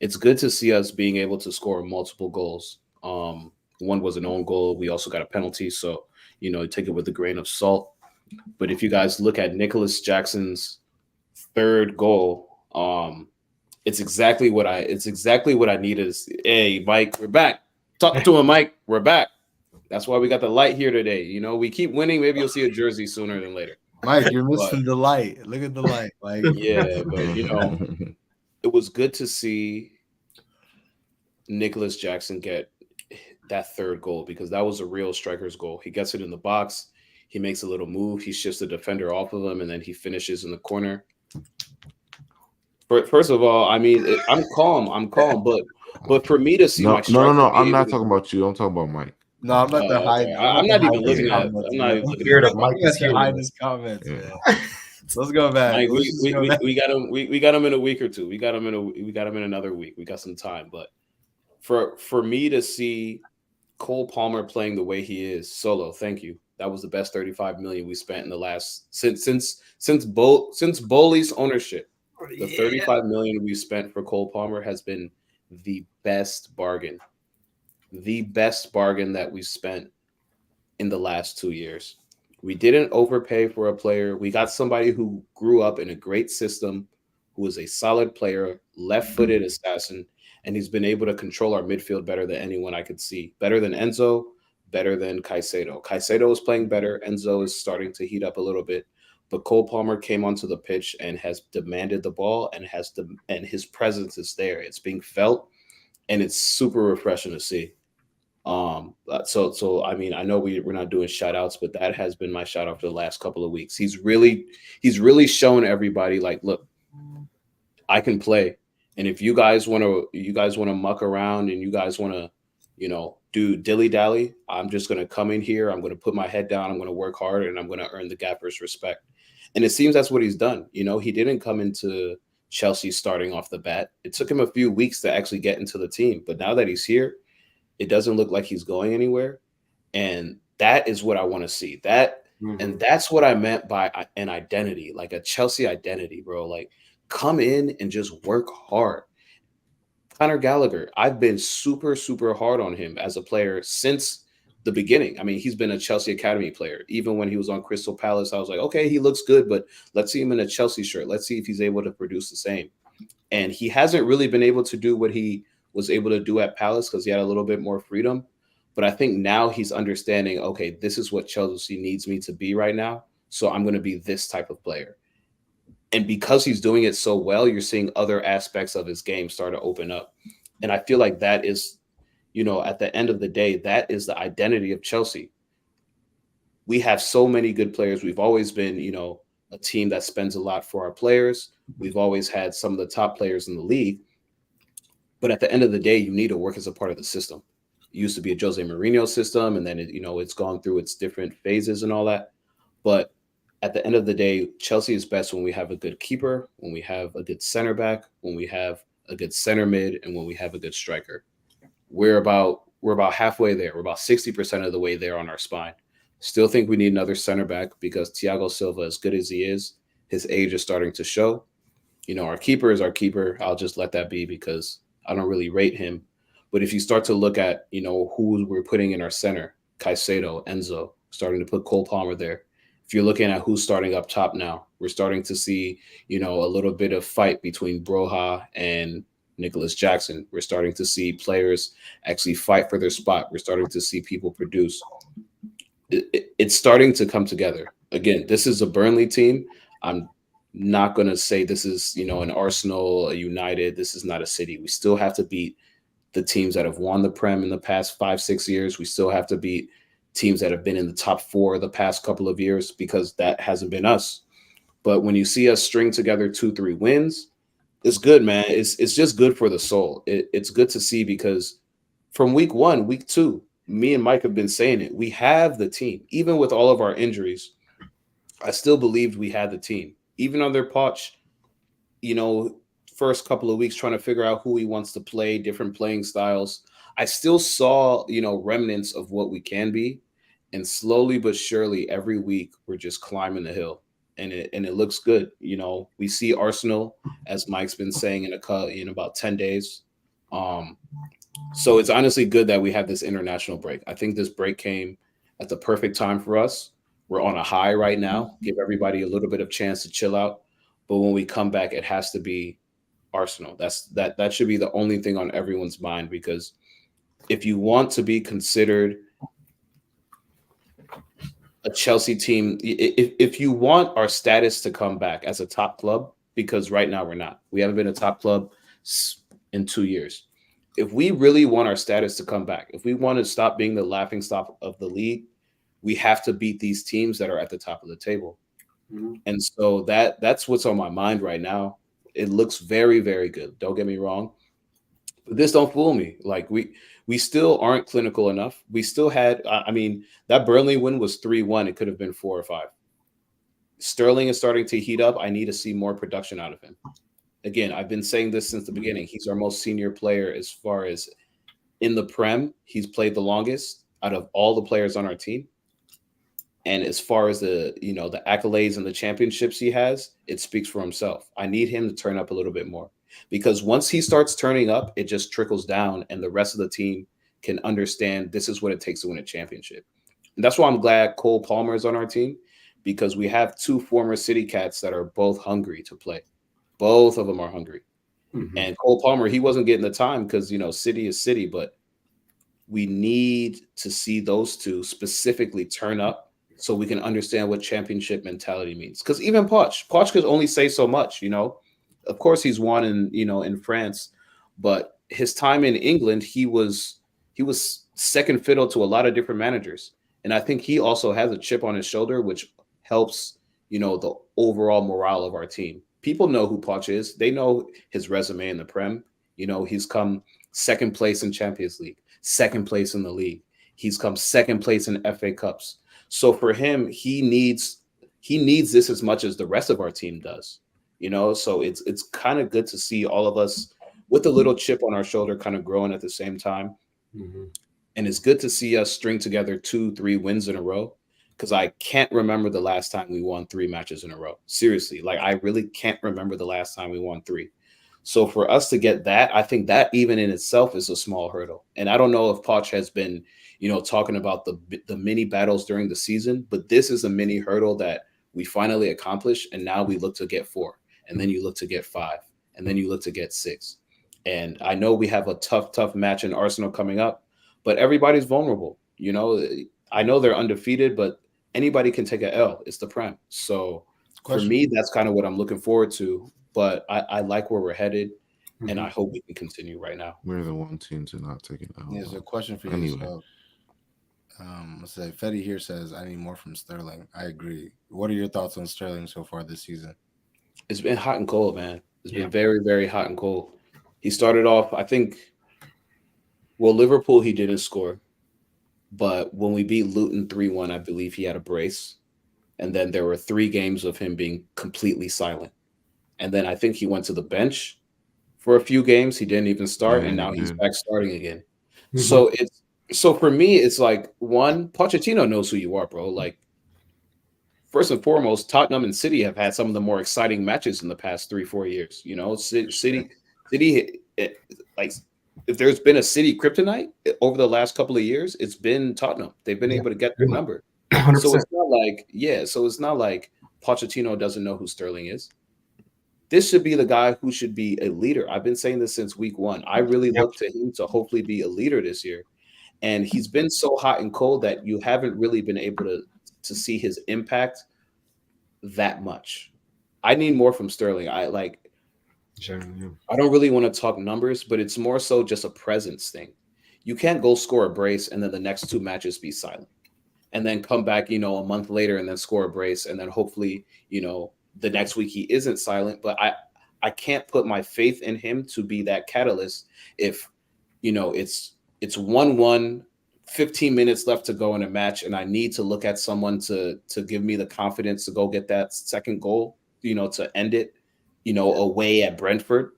it's good to see us being able to score multiple goals. One was an own goal. We also got a penalty, so take it with a grain of salt. But if you guys look at Nicholas Jackson's third goal, it's exactly what I need. Is hey, Mike, we're back. Talk to him, Mike. We're back. That's why we got the light here today. We keep winning. Maybe you'll see a jersey sooner than later.
Mike, you're missing the light. Look at the light. Like,
yeah, but it was good to see Nicholas Jackson get that third goal because that was a real striker's goal. He gets it in the box. He makes a little move. He shifts the defender off of him, and then he finishes in the corner. First of all, I mean, I'm calm, but for me to see my striker
no, I'm not talking about you. I'm talking about Mike.
No, I'm not the hide.
I'm not even looking at. I'm not even looking at
Mike.
Hide his comments. Yeah. Let's go back.
Mike, we got him. We got him in a week or two. We got him in another week. We got some time. But for me to see Cole Palmer playing the way he is, solo, thank you. That was the best 35 million we spent in the last since Bowley's ownership. The 35 million we spent for Cole Palmer has been the best bargain. The best bargain that we spent in the last 2 years. We didn't overpay for a player. We got somebody who grew up in a great system, who is a solid player, left-footed assassin, and he's been able to control our midfield better than anyone I could see. Better than Enzo, better than Caicedo. Caicedo is playing better. Enzo is starting to heat up a little bit. But Cole Palmer came onto the pitch and has demanded the ball and his presence is there. It's being felt, and it's super refreshing to see. So I mean, I know we're not doing shout outs, but that has been my shout out for the last couple of weeks. He's really shown everybody like, look, I can play. And if you guys want to muck around and you guys want to, do dilly-dally, I'm just going to come in here. I'm going to put my head down. I'm going to work hard and I'm going to earn the gaffer's respect. And it seems that's what he's done. He didn't come into Chelsea starting off the bat. It took him a few weeks to actually get into the team. But now that he's here, it doesn't look like he's going anywhere. And that is what I want to see. And that's what I meant by an identity, like a Chelsea identity, bro. Like, come in and just work hard. Conor Gallagher, I've been super, super hard on him as a player since the beginning. I mean, he's been a Chelsea Academy player. Even when he was on Crystal Palace, I was like, okay, he looks good, but let's see him in a Chelsea shirt. Let's see if he's able to produce the same. And he hasn't really been able to do what he was able to do at Palace because he had a little bit more freedom. But I think now he's understanding, okay, this is what Chelsea needs me to be right now. So I'm going to be this type of player. And because he's doing it so well, you're seeing other aspects of his game start to open up. And I feel like that is, at the end of the day, that is the identity of Chelsea. We have so many good players. We've always been, a team that spends a lot for our players. We've always had some of the top players in the league. But at the end of the day, you need to work as a part of the system. It used to be a Jose Mourinho system, and then it's gone through its different phases and all that. But at the end of the day, Chelsea is best when we have a good keeper, when we have a good center back, when we have a good center mid, and when we have a good striker. We're about halfway there. We're about 60% of the way there on our spine. Still think we need another center back because Thiago Silva, as good as he is, his age is starting to show. Our keeper is our keeper. I'll just let that be because I don't really rate him. But if you start to look at, who we're putting in our center, Caicedo, Enzo, starting to put Cole Palmer there. If you're looking at who's starting up top now, we're starting to see, a little bit of fight between Broha and Nicholas Jackson. We're starting to see players actually fight for their spot. We're starting to see people produce. It's starting to come together. Again, this is a Burnley team. I'm not going to say this is, an Arsenal, a United. This is not a City. We still have to beat the teams that have won the Prem in the past 5-6 years. We still have to beat teams that have been in the top 4 the past couple of years because that hasn't been us. But when you see us string together 2-3 wins, it's good, man. It's just good for the soul. It's good to see because from week 1, week 2, me and Mike have been saying it. We have the team, even with all of our injuries. I still believed we had the team, even under Poch. First couple of weeks trying to figure out who he wants to play, different playing styles. I still saw, remnants of what we can be. And slowly but surely, every week we're just climbing the hill. And it looks good. We see Arsenal, as Mike's been saying, in about 10 days. So it's honestly good that we have this international break. I think this break came at the perfect time for us. We're on a high right now. Give everybody a little bit of chance to chill out. But when we come back, it has to be Arsenal. That should be the only thing on everyone's mind, because if you want to be considered a Chelsea team, if you want our status to come back as a top club, because right now we're not. We haven't been a top club in 2 years. If we really want our status to come back, if we want to stop being the laughingstock of the league, we have to beat these teams that are at the top of the table. Mm-hmm. And so that's what's on my mind right now. It looks very, very good. Don't get me wrong. But this don't fool me. Like we still aren't clinical enough. We still had, that Burnley win was 3-1. It could have been 4 or 5. Sterling is starting to heat up. I need to see more production out of him. Again, I've been saying this since the beginning. He's our most senior player as far as in the Prem. He's played the longest out of all the players on our team. And as far as the accolades and the championships he has, it speaks for himself. I need him to turn up a little bit more, because once he starts turning up, it just trickles down and the rest of the team can understand this is what it takes to win a championship. And that's why I'm glad Cole Palmer is on our team, because we have 2 former City Cats that are both hungry to play. Both of them are hungry. Mm-hmm. And Cole Palmer, he wasn't getting the time because, City is City, but we need to see those 2 specifically turn up so we can understand what championship mentality means. Because even Poch could only say so much, Of course, he's won in France, but his time in England, he was second fiddle to a lot of different managers. And I think he also has a chip on his shoulder, which helps, the overall morale of our team. People know who Poch is. They know his resume in the Prem. He's come second place in Champions League, second place in the league. He's come second place in FA Cups. So for him, he needs this as much as the rest of our team does. So it's kind of good to see all of us with a little chip on our shoulder kind of growing at the same time. Mm-hmm. And it's good to see us string together 2-3 wins in a row, because I can't remember the last time we won 3 matches in a row. Seriously, I really can't remember the last time we won 3. So for us to get that, I think that even in itself is a small hurdle. And I don't know if Poch has been, talking about the mini battles during the season, but this is a mini hurdle that we finally accomplished. And now we look to get 4, and then you look to get 5, and then you look to get 6. And I know we have a tough match in Arsenal coming up, but everybody's vulnerable. I know they're undefeated, but anybody can take an L. It's the Prem. So for me, that's kind of what I'm looking forward to. But I like where we're headed, and I hope we can continue right now.
We're the one team to not take an L.
There's a question for you. Anyway. So, let's say Fetty here says, I need more from Sterling. I agree. What are your thoughts on Sterling so far this season?
It's been hot and cold, man. It's been very, very hot and cold. He started off, I think, Liverpool, he didn't score. But when we beat Luton 3-1, I believe he had a brace. And then there were 3 games of him being completely silent. And then I think he went to the bench for a few games. He didn't even start, and now he's back starting again. Mm-hmm. So for me, it's like, one, Pochettino knows who you are, bro. Like, first and foremost, Tottenham and City have had some of the more exciting matches in the past 3-4 years. City, like, if there's been a City kryptonite over the last couple of years, it's been Tottenham. They've been able to get their number. 100%. So it's not like Pochettino doesn't know who Sterling is. This should be the guy who should be a leader. I've been saying this since week 1. I really look to him to hopefully be a leader this year. And he's been so hot and cold that you haven't really been able to see his impact that much. I need more from Sterling.
Generally,
I don't really want to talk numbers, but it's more so just a presence thing. You can't go score a brace and then the next two matches be silent, and then come back, a month later and then score a brace, and then hopefully, the next week he isn't silent. But I can't put my faith in him to be that catalyst if, it's 1-1, 15 minutes left to go in a match, and I need to look at someone to give me the confidence to go get that second goal, to end it, away at Brentford.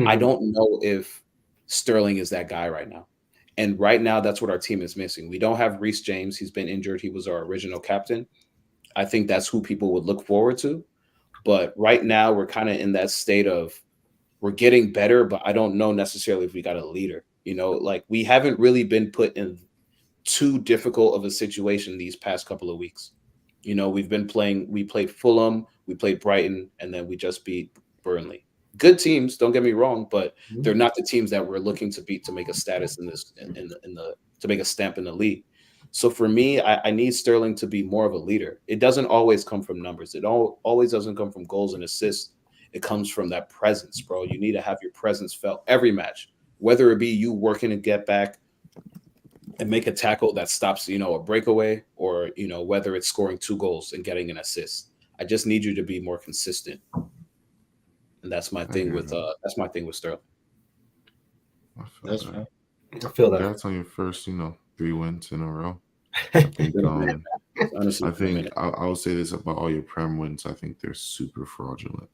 I don't know if Sterling is that guy right now. And right now, that's what our team is missing. We don't have Reece James. He's been injured. He was our original captain. I think that's who people would look forward to. But right now, we're kind of in that state of we're getting better, but I don't know necessarily if we got a leader. Like we haven't really been put in too difficult of a situation these past couple of weeks. We played Fulham, we played Brighton, and then we just beat Burnley. Good teams, don't get me wrong, but they're not the teams that we're looking to beat to make a status in this in the to make a stamp in the league. So for me, I need Sterling to be more of a leader. It doesn't always come from numbers. It always doesn't come from goals and assists. It comes from that presence, bro. You need to have your presence felt every match, whether it be you working to get back and make a tackle that stops, a breakaway, or, whether it's scoring 2 goals and getting an assist. I just need you to be more consistent. And that's my thing with Sterling.
That's right.
I feel that.
Congrats on your first, 3 wins in a row. I think,
Honestly,
I will say this about all your Prem wins. I think they're super fraudulent.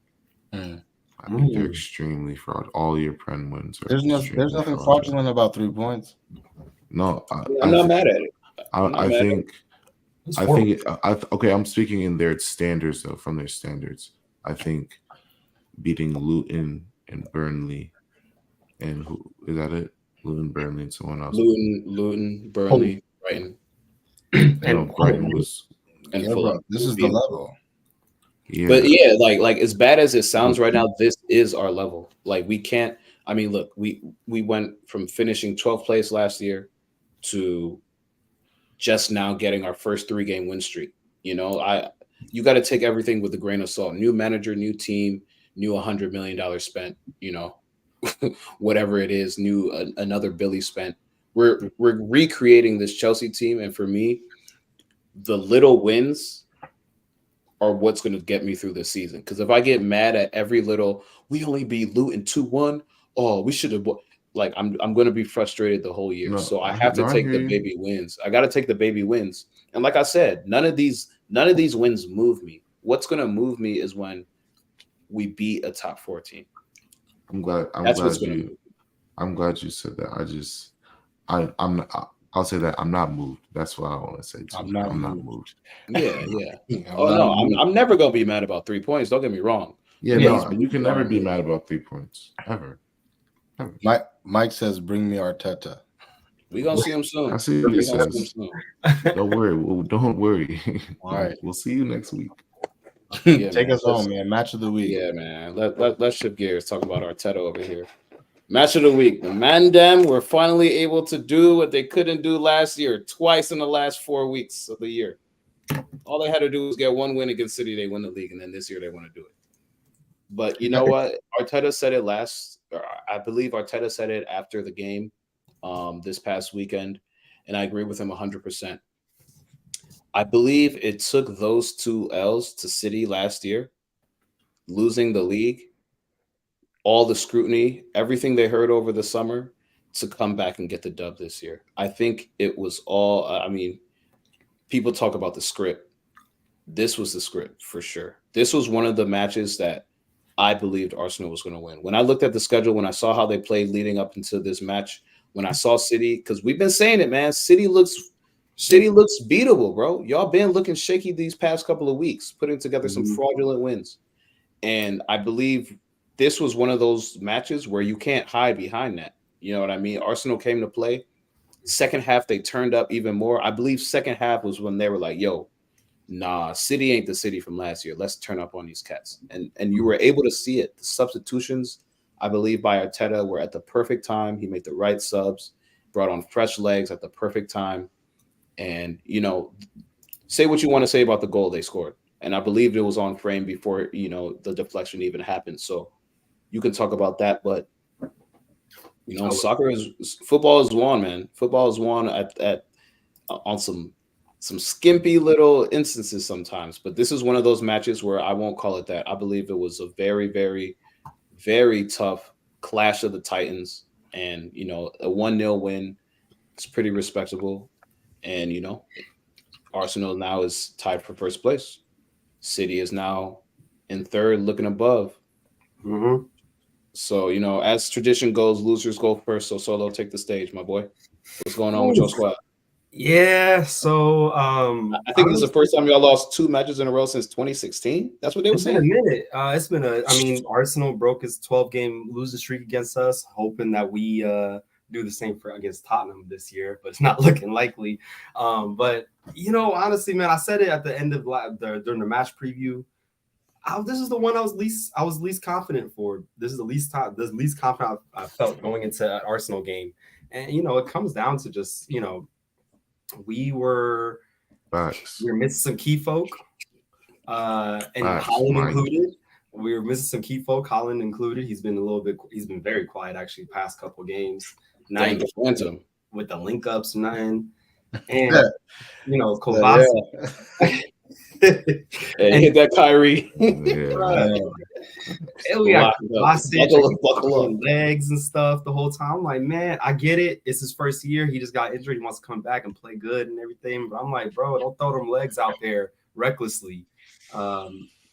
Mm.
I think they're extremely fraud. All your Prem wins are
There's nothing fraudulent about 3 points.
No,
I'm not mad at it.
I think okay, I'm speaking in their standards though, from their standards. I think beating Luton and Burnley, and who is that it? Luton, Burnley, and someone else.
Luton, Burnley, Brighton.
Brighton was
Yeah, bro, this is the level.
Yeah.
But yeah, like as bad as it sounds right now, this is our level. Like we can't. I mean, look, we went from finishing 12th place last year to just now getting our first 3-game win streak. You got to take everything with a grain of salt. New manager, new team, new $100 million spent. Whatever it is, new another Billy spent. We're recreating this Chelsea team, and for me, the little wins are what's going to get me through this season. Because if I get mad at every little, we only beat Luton 2-1. Oh, we should have. Like I'm going to be frustrated the whole year.
No,
so I have to take the baby wins. I got to take the baby wins. And like I said, none of these wins move me. What's going to move me is when we beat a top 4 team.
I'm glad you said that. I'll say that I'm not moved. That's what I want to say too.
I'm not
moved.
Yeah. I'm never going to be mad about 3 points. Don't get me wrong.
Yeah, no, you can never be mad about 3 points ever.
Mike says, "Bring me Arteta."
We're gonna see him soon.
I see what he says. Don't worry. Don't worry.
All right.
We'll see you next week.
Yeah,
Take us home, man. Match of the week.
Yeah, man. Let's shift gears. Talk about Arteta over here. Match of the week. The Mandem were finally able to do what they couldn't do last year, twice in the last 4 weeks of the year. All they had to do was get 1 win against City. They win the league, and then this year they want to do it. But you know what? Arteta said it I believe Arteta said it after the game this past weekend, and I agree with him 100%. I believe it took those 2 L's to City last year, losing the league, all the scrutiny, everything they heard over the summer, to come back and get the dub this year. I think it was all, people talk about the script. This was the script for sure. This was one of the matches that I believed Arsenal was going to win. When I looked at the schedule, when I saw how they played leading up into this match, when I saw City, because we've been saying it, man, City looks beatable, bro. Y'all been looking shaky these past couple of weeks, putting together some fraudulent wins. And I believe this was one of those matches where you can't hide behind that. You know what I mean? Arsenal came to play. Second half, they turned up even more. I believe second half was when they were like, yo, nah, City ain't the City from last year. Let's turn up on these cats. And you were able to see it. The substitutions, I believe, by Arteta were at the perfect time. He made the right subs, brought on fresh legs at the perfect time. And, say what you want to say about the goal they scored. And I believe it was on frame before, the deflection even happened. So, you can talk about that, but football is won, man. Football is won at on some skimpy little instances sometimes, but this is one of those matches where I won't call it that. I believe it was a very, very, very tough clash of the Titans, and a 1-0 win is pretty respectable. And Arsenal now is tied for first place. City is now in third, looking above.
Mm-hmm.
So, as tradition goes, losers go first. So, Solo, take the stage, my boy. What's going on with your squad?
Yeah, so
I think this is the first time y'all lost 2 matches in a row since 2016. That's what they were saying.
It's been a minute. Arsenal broke his 12-game losing streak against us, hoping that we do the same against Tottenham this year, but it's not looking likely. But honestly, man, I said it at the end of during the match preview. This is the one I was least confident for. This is the least confident I felt going into an Arsenal game, and it comes down to just we were missing some key folk, and Haaland included. We were missing some key folk, Haaland included. He's been very quiet actually past couple games. With the link ups, nothing. And Kovacic.
And hit that Kyrie.
We got buckle up legs and stuff the whole time. I'm like, man, I get it. It's his first year. He just got injured. He wants to come back and play good and everything. But I'm like, bro, don't throw them legs out there recklessly.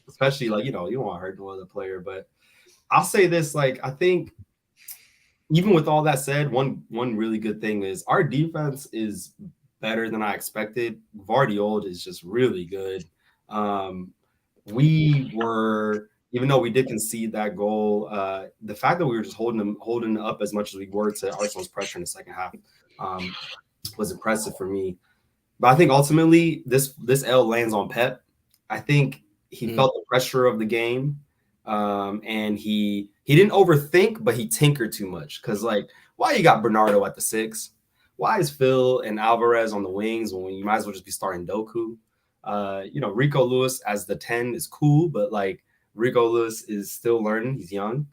Especially you don't want to hurt no other player. But I'll say this, I think even with all that said, one really good thing is our defense is better than I expected. Guardiola is just really good. We were, even though we did concede that goal, the fact that we were just holding up as much as we were to Arsenal's pressure in the second half was impressive for me. But I think ultimately this L lands on Pep. I think he felt the pressure of the game, and he didn't overthink, but he tinkered too much. Because why you got Bernardo at the 6? Why is Phil and Alvarez on the wings when you might as well just be starting Doku? Rico Lewis as the 10 is cool, but Rico Lewis is still learning. He's young.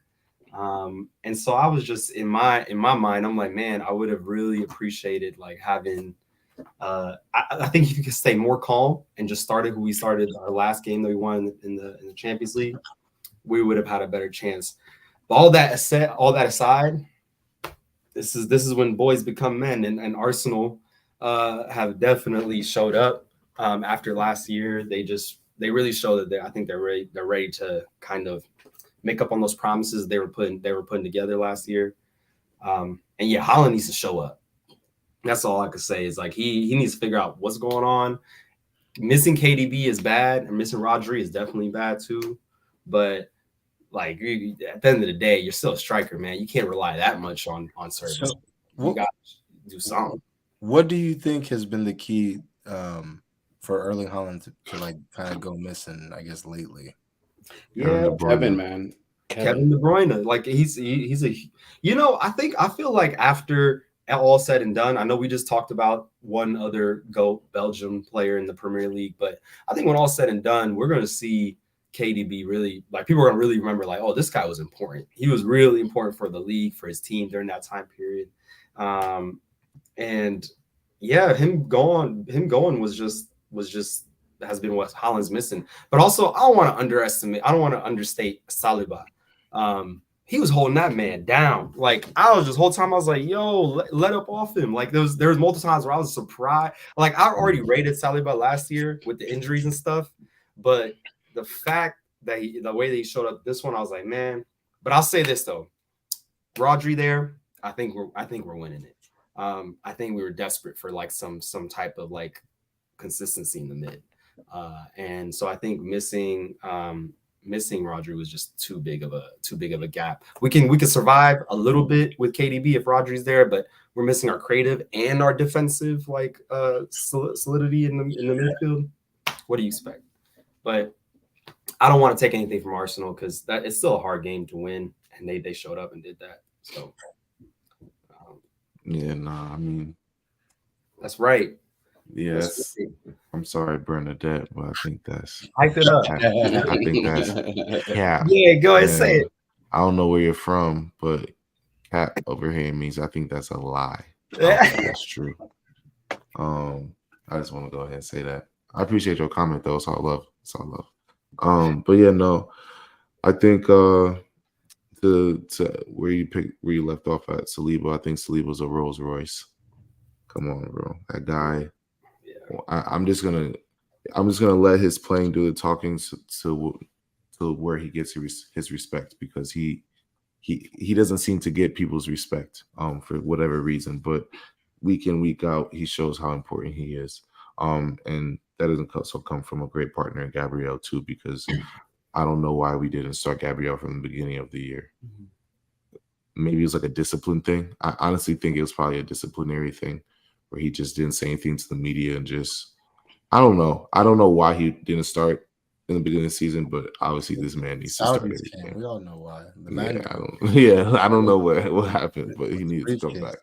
And so I was just in my mind, I'm like, man, I would have really appreciated having I think if you could stay more calm and just started who we started our last game that we won in the Champions League, we would have had a better chance. But all that aside, this is when boys become men, and Arsenal have definitely showed up after last year. They really show that I think they're ready to kind of make up on those promises they were putting together last year. And yeah, Haaland needs to show up. That's all I could say is he needs to figure out what's going on. Missing KDB is bad, and missing Rodri is definitely bad too. But at the end of the day, you're still a striker, man. You can't rely that much on service. So, you got to do something.
What do you think has been the key for Erling Haaland to kind of go missing, I guess, lately?
Yeah,
Kevin, man.
Kevin De Bruyne. He's I feel like after all said and done, I know we just talked about one other GOAT Belgium player in the Premier League, but I think when all said and done, we're going to see KDB really, people are going to really remember, oh, this guy was important. He was really important for the league, for his team during that time period. And yeah, him going was just has been what Haaland's missing. But also, I don't want to understate Saliba. He was holding that man down. I was just whole time I was like, yo, let up off him. There was multiple times where I was surprised. I already rated Saliba last year with the injuries and stuff, but the fact that the way that he showed up this one, I was like, man. But I'll say this though, Rodri there, I think we're winning it. I think we were desperate for some type of consistency in the mid, and so I think missing Rodri was just too big of a gap. We can survive a little bit with KDB if Rodri's there, but we're missing our creative and our defensive solidity in the midfield. What do you expect? But I don't want to take anything from Arsenal because that it's still a hard game to win, and they showed up and did that. So
I mean
that's right.
Yes, I'm sorry, Bernadette, but I think that's
hype it up.
I think that's
Yeah, go ahead, say it.
I don't know where you're from, but cat over here means I think that's a lie. I don't think that's true. I just want to go ahead and say that. I appreciate your comment though. It's all love. It's all love. But yeah, no, I think to where you left off at Saliba, I think Saliba's a Rolls Royce. Come on, bro. That guy.
Yeah.
I'm just gonna let his playing do the talking to where he gets his respect, because he doesn't seem to get people's respect for whatever reason, but week in, week out, he shows how important he is. And that doesn't also come from a great partner in Gabriel too, because I don't know why we didn't start Gabriel from the beginning of the year. Maybe it was like a discipline thing. I honestly think it was probably a disciplinary thing where he just didn't say anything to the media and just, I don't know. I don't know why he didn't start in the beginning of the season, but obviously this man needs to start every game.
We all know why.
I don't know what happened, but he needs to come back.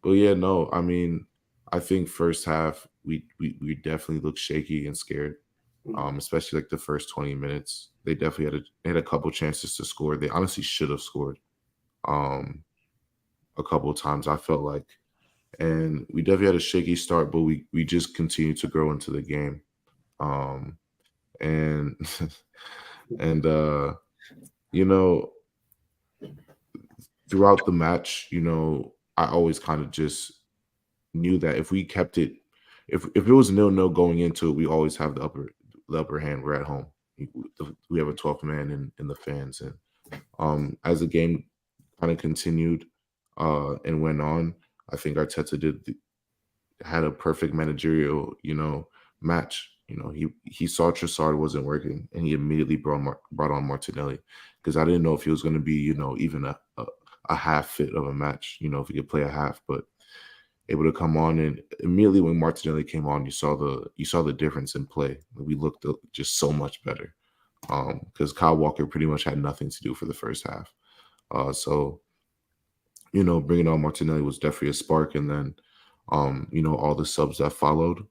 But yeah, no, I mean, I think first half we definitely looked shaky and scared. Especially like the first 20 minutes. They definitely had a couple chances to score. They honestly should have scored a couple of times, I felt like. And we definitely had a shaky start, but we just continued to grow into the game. And you know, throughout the match, you know, I always kind of just knew that if we kept it, if it was 0-0 going into it, we always have the upper hand. We're at home. We have a 12th man in the fans. And as the game kind of continued and went on, I think Arteta had a perfect managerial, you know, match. You know, he saw Trossard wasn't working, and he immediately brought on Martinelli, because I didn't know if he was going to be, you know, even a half fit of a match, you know, if he could play a half, but able to come on. And immediately when Martinelli came on, you saw the difference in play. We looked just so much better, because Kyle Walker pretty much had nothing to do for the first half. So, you know, bringing on Martinelli was definitely a spark. And then, you know, all the subs that followed,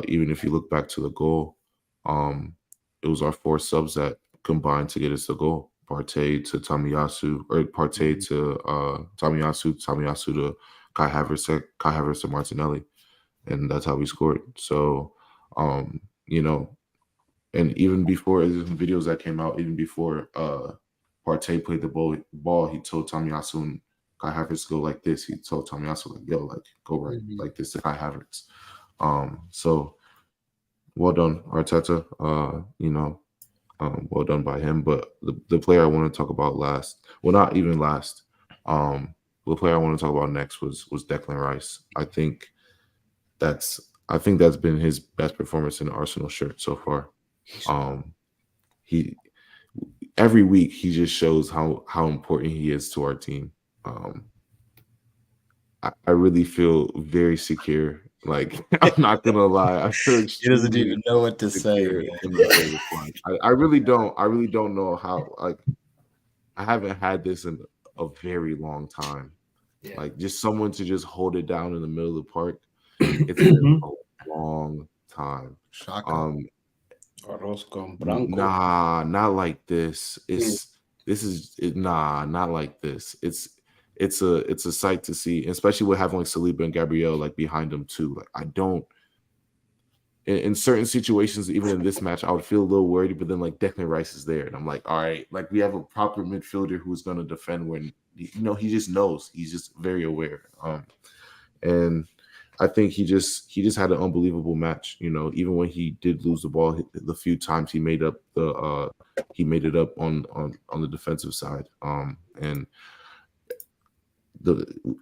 even if you look back to the goal, it was our 4 subs that combined to get us the goal. Partey to Tomiyasu, or Partey to Tomiyasu to Kai Havertz to Martinelli, and that's how we scored. So, you know, and even before, there's some videos that came out, even before Partey played the ball, he told Tomiyasu and Kai Havertz to go like this. He told Tomiyasu, like, yo, like, go right like this to Kai Havertz. So well done, Arteta. You know, well done by him. But the player I want to talk about last, well, not even last, the player I want to talk about next was Declan Rice. I think that's been his best performance in the Arsenal shirt so far. He every week he just shows how important he is to our team. I really feel very secure. Like, I'm not gonna lie, I feel
he doesn't even know what to say.
I really don't. I really don't know how. Like, I haven't had this in a very long time. Yeah. Like, just someone to just hold it down in the middle of the park. It's been a long time. Nah, not like this. Not like this. It's a sight to see, especially with having like Saliba and Gabriel like behind them too. Like, I don't. In certain situations, even in this match, I would feel a little worried, but then like Declan Rice is there, and I'm like, all right, like we have a proper midfielder who's going to defend when, you know, he just knows, he's just very aware. And I think he just had an unbelievable match. You know, even when he did lose the ball, the few times he made it up on the defensive side. And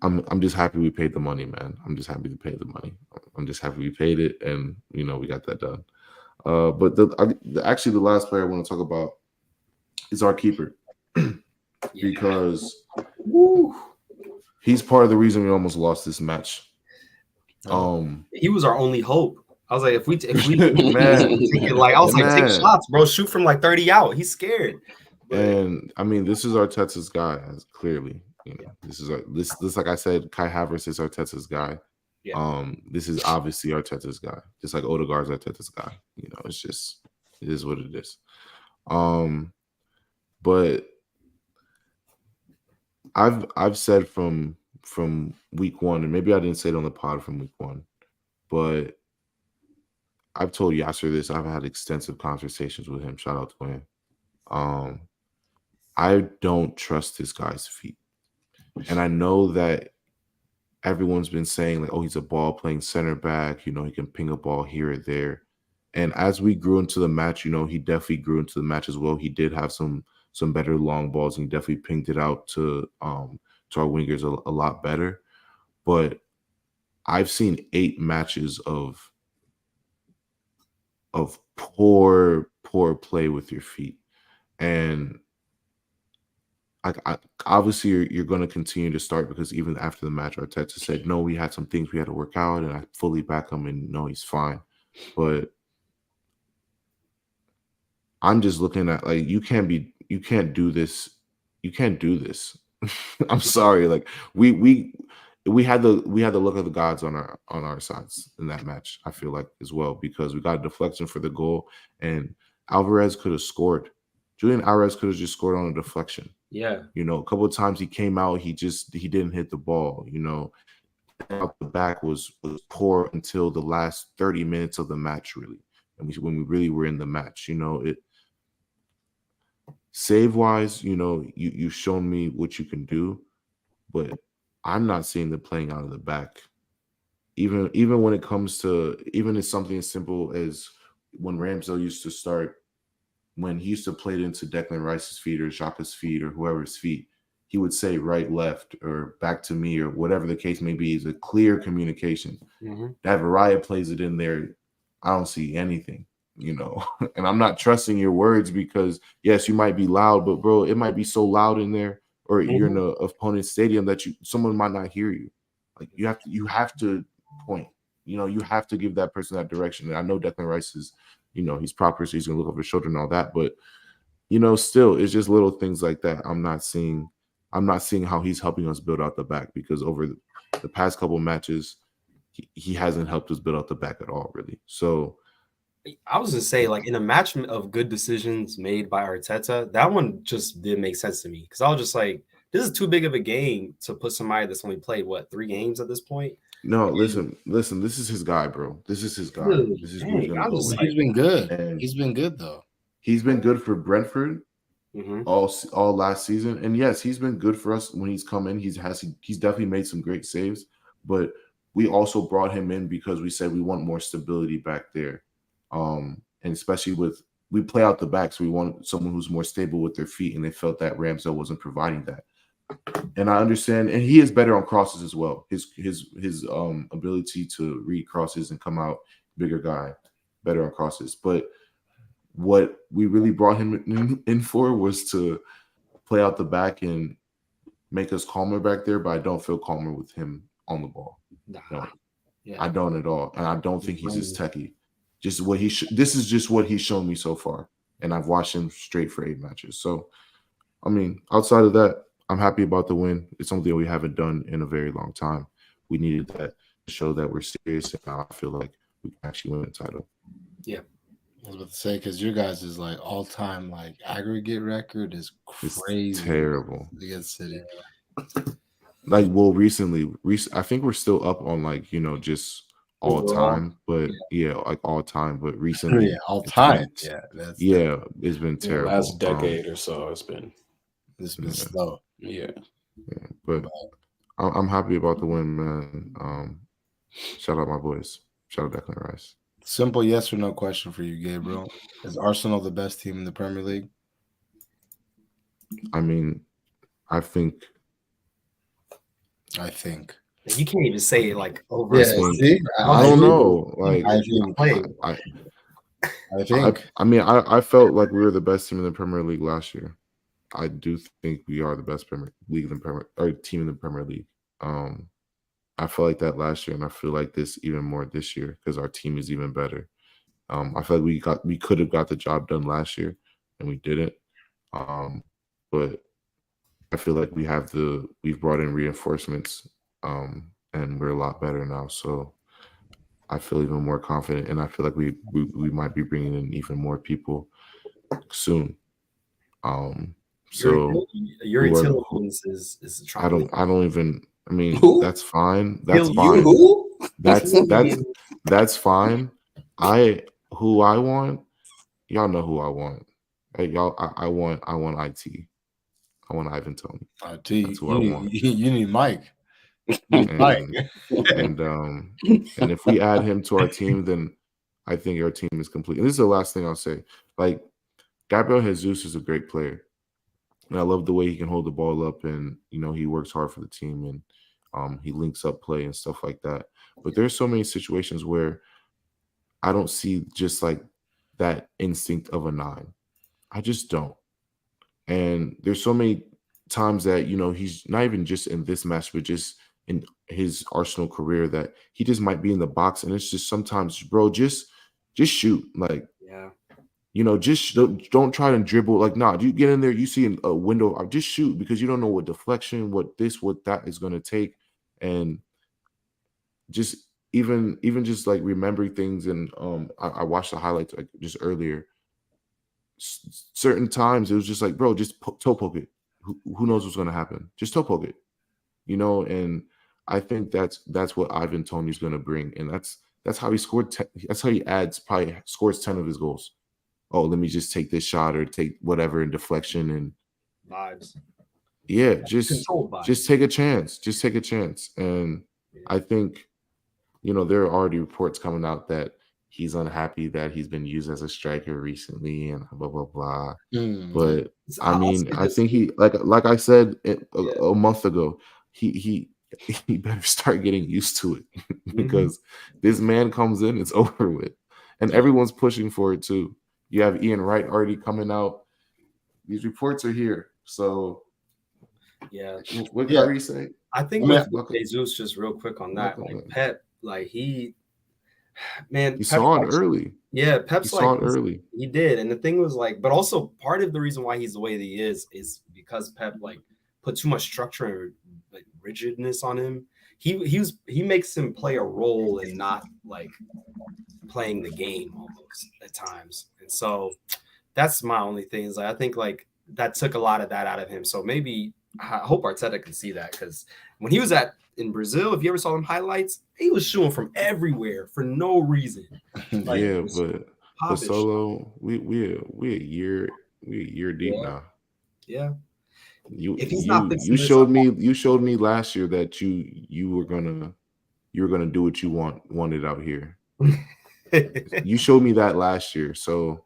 I'm just happy we paid the money, man. I'm just happy to pay the money. I'm just happy we paid it, and you know, we got that done. But actually the last player I want to talk about is our keeper, because he's part of the reason we almost lost this match.
He was our only hope. I was like, if we man, like, I was like, take shots, bro. Shoot from like 30 out. He's scared.
And I mean, this is Arteta's guy, clearly. You know, this like I said, Kai Havertz is Arteta's guy. Yeah. This is obviously Arteta's guy, just like Odegaard's Arteta's guy. You know, it is what it is. But I've said from week one, and maybe I didn't say it on the pod from week one, but I've told Yasser this. I've had extensive conversations with him. Shout out to him. I don't trust this guy's feet. And I know that everyone's been saying, like, oh, he's a ball playing center back. You know, he can ping a ball here or there. And as we grew into the match, you know, he definitely grew into the match as well. He did have some better long balls, and he definitely pinged it out to our wingers a lot better. But I've seen 8 matches of poor play with your feet. And I obviously you're going to continue to start, because even after the match, Arteta said, no, we had some things we had to work out, and I fully back him, and no, he's fine. But I'm just looking at, like, you can't do this. You can't do this. I'm sorry. Like, we had the look of the gods on our sides in that match, I feel like, as well, because we got a deflection for the goal, and Alvarez could have scored. Julian Alvarez could have just scored on a deflection.
Yeah.
You know, a couple of times he came out, he didn't hit the ball. You know, out the back was poor until the last 30 minutes of the match, really. And when we really were in the match, you know, it save wise, you know, you've shown me what you can do, but I'm not seeing the playing out of the back. Even when it comes to, even as something as simple as when Ramsdale used to start, when he used to play it into Declan Rice's feet or Xhaka's feet or whoever's feet, he would say right, left, or back to me, or whatever the case may be. Is a clear communication.
Mm-hmm.
That Variety plays it in there, I don't see anything, you know. And I'm not trusting your words, because yes, you might be loud, but bro, it might be so loud in there, or you're in an opponent's stadium that someone might not hear you. Like, you have to point. You know, you have to give that person that direction. And I know Declan Rice is, you know, he's proper, so he's gonna look over his shoulder and all that. But, you know, still, it's just little things like that. I'm not seeing how he's helping us build out the back, because over the past couple matches, he hasn't helped us build out the back at all, really. So
I was gonna say, like, in a match of good decisions made by Arteta, that one just didn't make sense to me, because I was just like, this is too big of a game to put somebody that's only played 3 games at this point.
No, listen. This is his guy, bro. This is his guy.
Dude,
This is who he's gonna go with.
He's been good.
And
He's been good, though.
He's been good for Brentford all last season, and yes, he's been good for us when he's come in. He's definitely made some great saves, but we also brought him in because we said we want more stability back there, and especially we play out the back, so we want someone who's more stable with their feet, and they felt that Ramsdale wasn't providing that. And I understand, and he is better on crosses as well. His ability to read crosses and come out bigger guy, better on crosses. But what we really brought him in for was to play out the back and make us calmer back there. But I don't feel calmer with him on the ball. No, I don't at all, and I don't think he's as techie. Just what this is just what he's shown me so far, and I've watched him straight for 8 matches. So, I mean, outside of that, I'm happy about the win. It's something we haven't done in a very long time. We needed that to show that we're serious, and now I feel like we can actually win the title.
Yeah.
I was about to say, because your guys' is like all-time like aggregate record is crazy.
It's terrible
Against City.
Like, well, recently, I think we're still up on, like, you know, just all time, but like all time, but recently,
all time.
It's been terrible.
The last decade or so, it's been
slow.
Yeah, but I'm happy about the win, man. Shout out my boys. Shout out Declan Rice.
Simple yes or no question for you, Gabriel. Is Arsenal the best team in the Premier League?
I mean, I think.
You can't even say it like over.
I don't know. Like,
I think.
I mean, I felt like we were the best team in the Premier League last year. I do think we are the best team in the Premier League. I felt like that last year, and I feel like this even more this year because our team is even better. I feel like we could have got the job done last year, and we didn't. But I feel like we've brought in reinforcements, and we're a lot better now. So I feel even more confident, and I feel like we might be bringing in even more people soon. So
Yuri
whoever-
Tillemans is trying.
I don't even. I mean,
Who?
that's fine. That's
You
fine.
who?
That's fine. Who I want. Y'all know who I want. Hey, y'all, I want IT. I want Ivan Toney. That's who I want.
You need Mike. Mike.
And if we add him to our team, then I think our team is complete. And this is the last thing I'll say. Like, Gabriel Jesus is a great player. And I love the way he can hold the ball up, and he works hard for the team, and he links up play and stuff like that. But there's so many situations where I don't see just like that instinct of a 9. I just don't. And there's so many times that he's not even just in this match, but just in his Arsenal career, that he just might be in the box, and it's just sometimes, bro, just shoot. Like, just don't try to dribble. Like, nah, you get in there, you see a window, just shoot, because you don't know what deflection, what that is going to take. And just even just like remembering things. And I watched the highlights like just earlier. Certain times it was just like, bro, just toe poke it. Who knows what's going to happen? Just toe poke it, and I think that's what Ivan Toney's going to bring. And that's how he scored. That's how he probably scores 10 of his goals. Oh, let me just take this shot or take whatever in deflection and
vibes.
Yeah, just take a chance. Just take a chance. And I think, there are already reports coming out that he's unhappy that he's been used as a striker recently and blah, blah, blah. But I mean, I think he, like I said a month ago, he better start getting used to it because this man comes in, it's over with. And everyone's pushing for it too. You have Ian Wright already coming out. These reports are here. So what Kyrie say?
I think with Jesus, just real quick on that, like Pep, like he
saw it early.
Yeah, Pep's
saw it early.
He did. And the thing was like, but also part of the reason why he's the way that he is because Pep like put too much structure and like rigidness on him. He makes him play a role and not like playing the game almost at times. And so that's my only thing is like, I think like that took a lot of that out of him. So maybe I hope Arteta can see that, because when he was in Brazil, if you ever saw them highlights, he was shooting from everywhere for no reason.
Like, yeah, but Solo, we a year deep now.
Yeah.
You showed me last year that you were gonna do what you wanted out here. You showed me that last year, so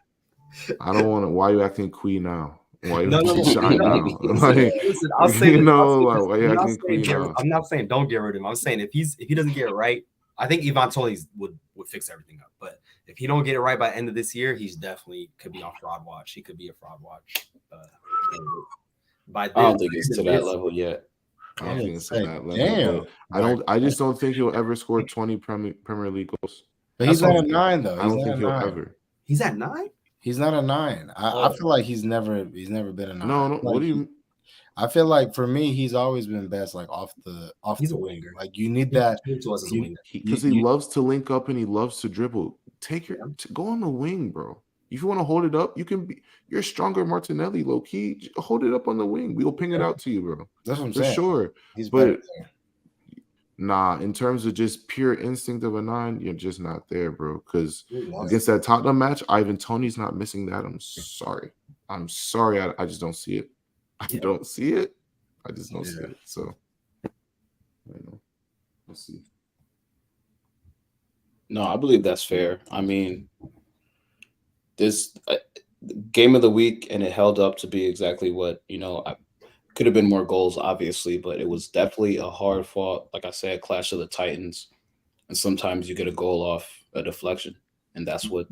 I don't want to. Why are you acting queen now? Why you shy now?
Listen, I'll say I'm not saying don't get rid of him. I'm saying if he doesn't get it right, I think Ivan Toney would fix everything up. But if he don't get it right by the end of this year, he's definitely could be on fraud watch. He could be a fraud watch.
I don't think it's to that level yet.
I don't think it's to that level. I just don't think he'll ever score 20 Premier League goals.
But he's at a 9 though.
I don't think he'll ever.
He's at 9?
He's not a 9. I feel like he's never been a 9.
No.
Like,
what do you?
I feel like for me, he's always been best like off
he's
the
a winger.
Like you need that
because he loves to link up and he loves to dribble. Go on the wing, bro. If you want to hold it up, you're stronger Martinelli, low key. Hold it up on the wing. We'll ping it out to you, bro.
That's what I'm
saying. For sure.
He's better.
Nah, in terms of just pure instinct of a 9, you're just not there, bro. Because against that Tottenham match, Ivan Toney's not missing that. I'm sorry. I just don't see it. I don't see it. I just don't see it. So, I don't know. We'll see.
No, I believe that's fair. I mean, this game of the week, and it held up to be exactly what, could have been more goals, obviously, but it was definitely a hard fought, like I said, clash of the Titans. And sometimes you get a goal off a deflection, and that's what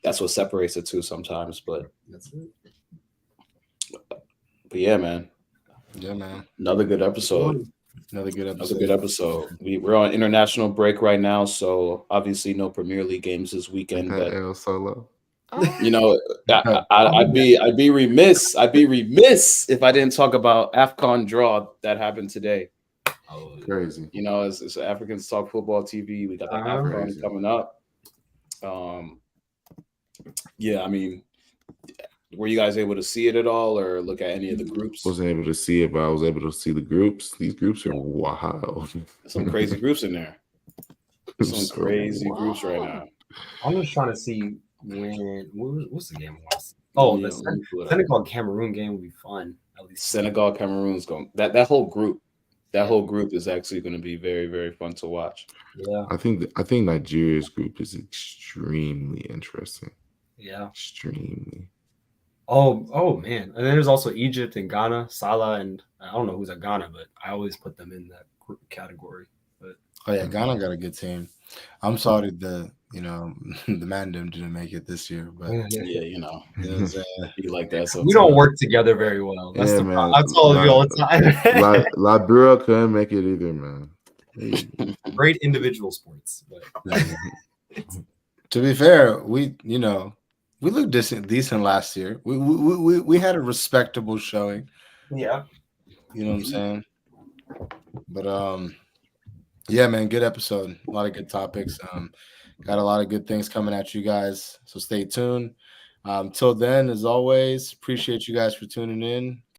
separates the two sometimes. But
that's it.
But yeah, man.
Yeah, man.
Another good episode. We're on international break right now, so obviously no Premier League games this weekend. But
Solo.
I'd be remiss if I didn't talk about AFCON draw that happened today.
Crazy.
It's Africans Talk Football TV. We got the AFCON coming up. Yeah, I mean, Were you guys able to see it at all, or look at any of the groups?
Wasn't able to see it, but I was able to see the groups. These groups are wild.
Some crazy groups in there. Some
So
crazy groups right now.
I'm just trying to see what's the game I want to see? Oh,
Yeah,
the
let me pull it up.
Senegal Cameroon game would be fun. At least
Senegal, Cameroon's going. That whole group. That whole group is actually going to be very, very fun to watch.
Yeah,
I think Nigeria's group is extremely interesting.
yeah.
Extremely.
Oh man. And then there's also Egypt and Ghana, Salah, and I don't know who's at Ghana, but I always put them in that group category. But
Oh yeah, Ghana got a good team. I'm sorry the Mandem didn't make it this year, but
Yeah, you know,
it was,
be like that. So
we don't work together very well. That's
Yeah,
the
man.
problem. I told you all the time.
Liberia couldn't make it either, man.
Great individual sports, but
to be fair, we looked decent last year. We had a respectable showing.
yeah.
You know what I'm saying? But yeah, man, good episode. A lot of good topics. Got a lot of good things coming at you guys. So stay tuned. Till then, as always, appreciate you guys for tuning in.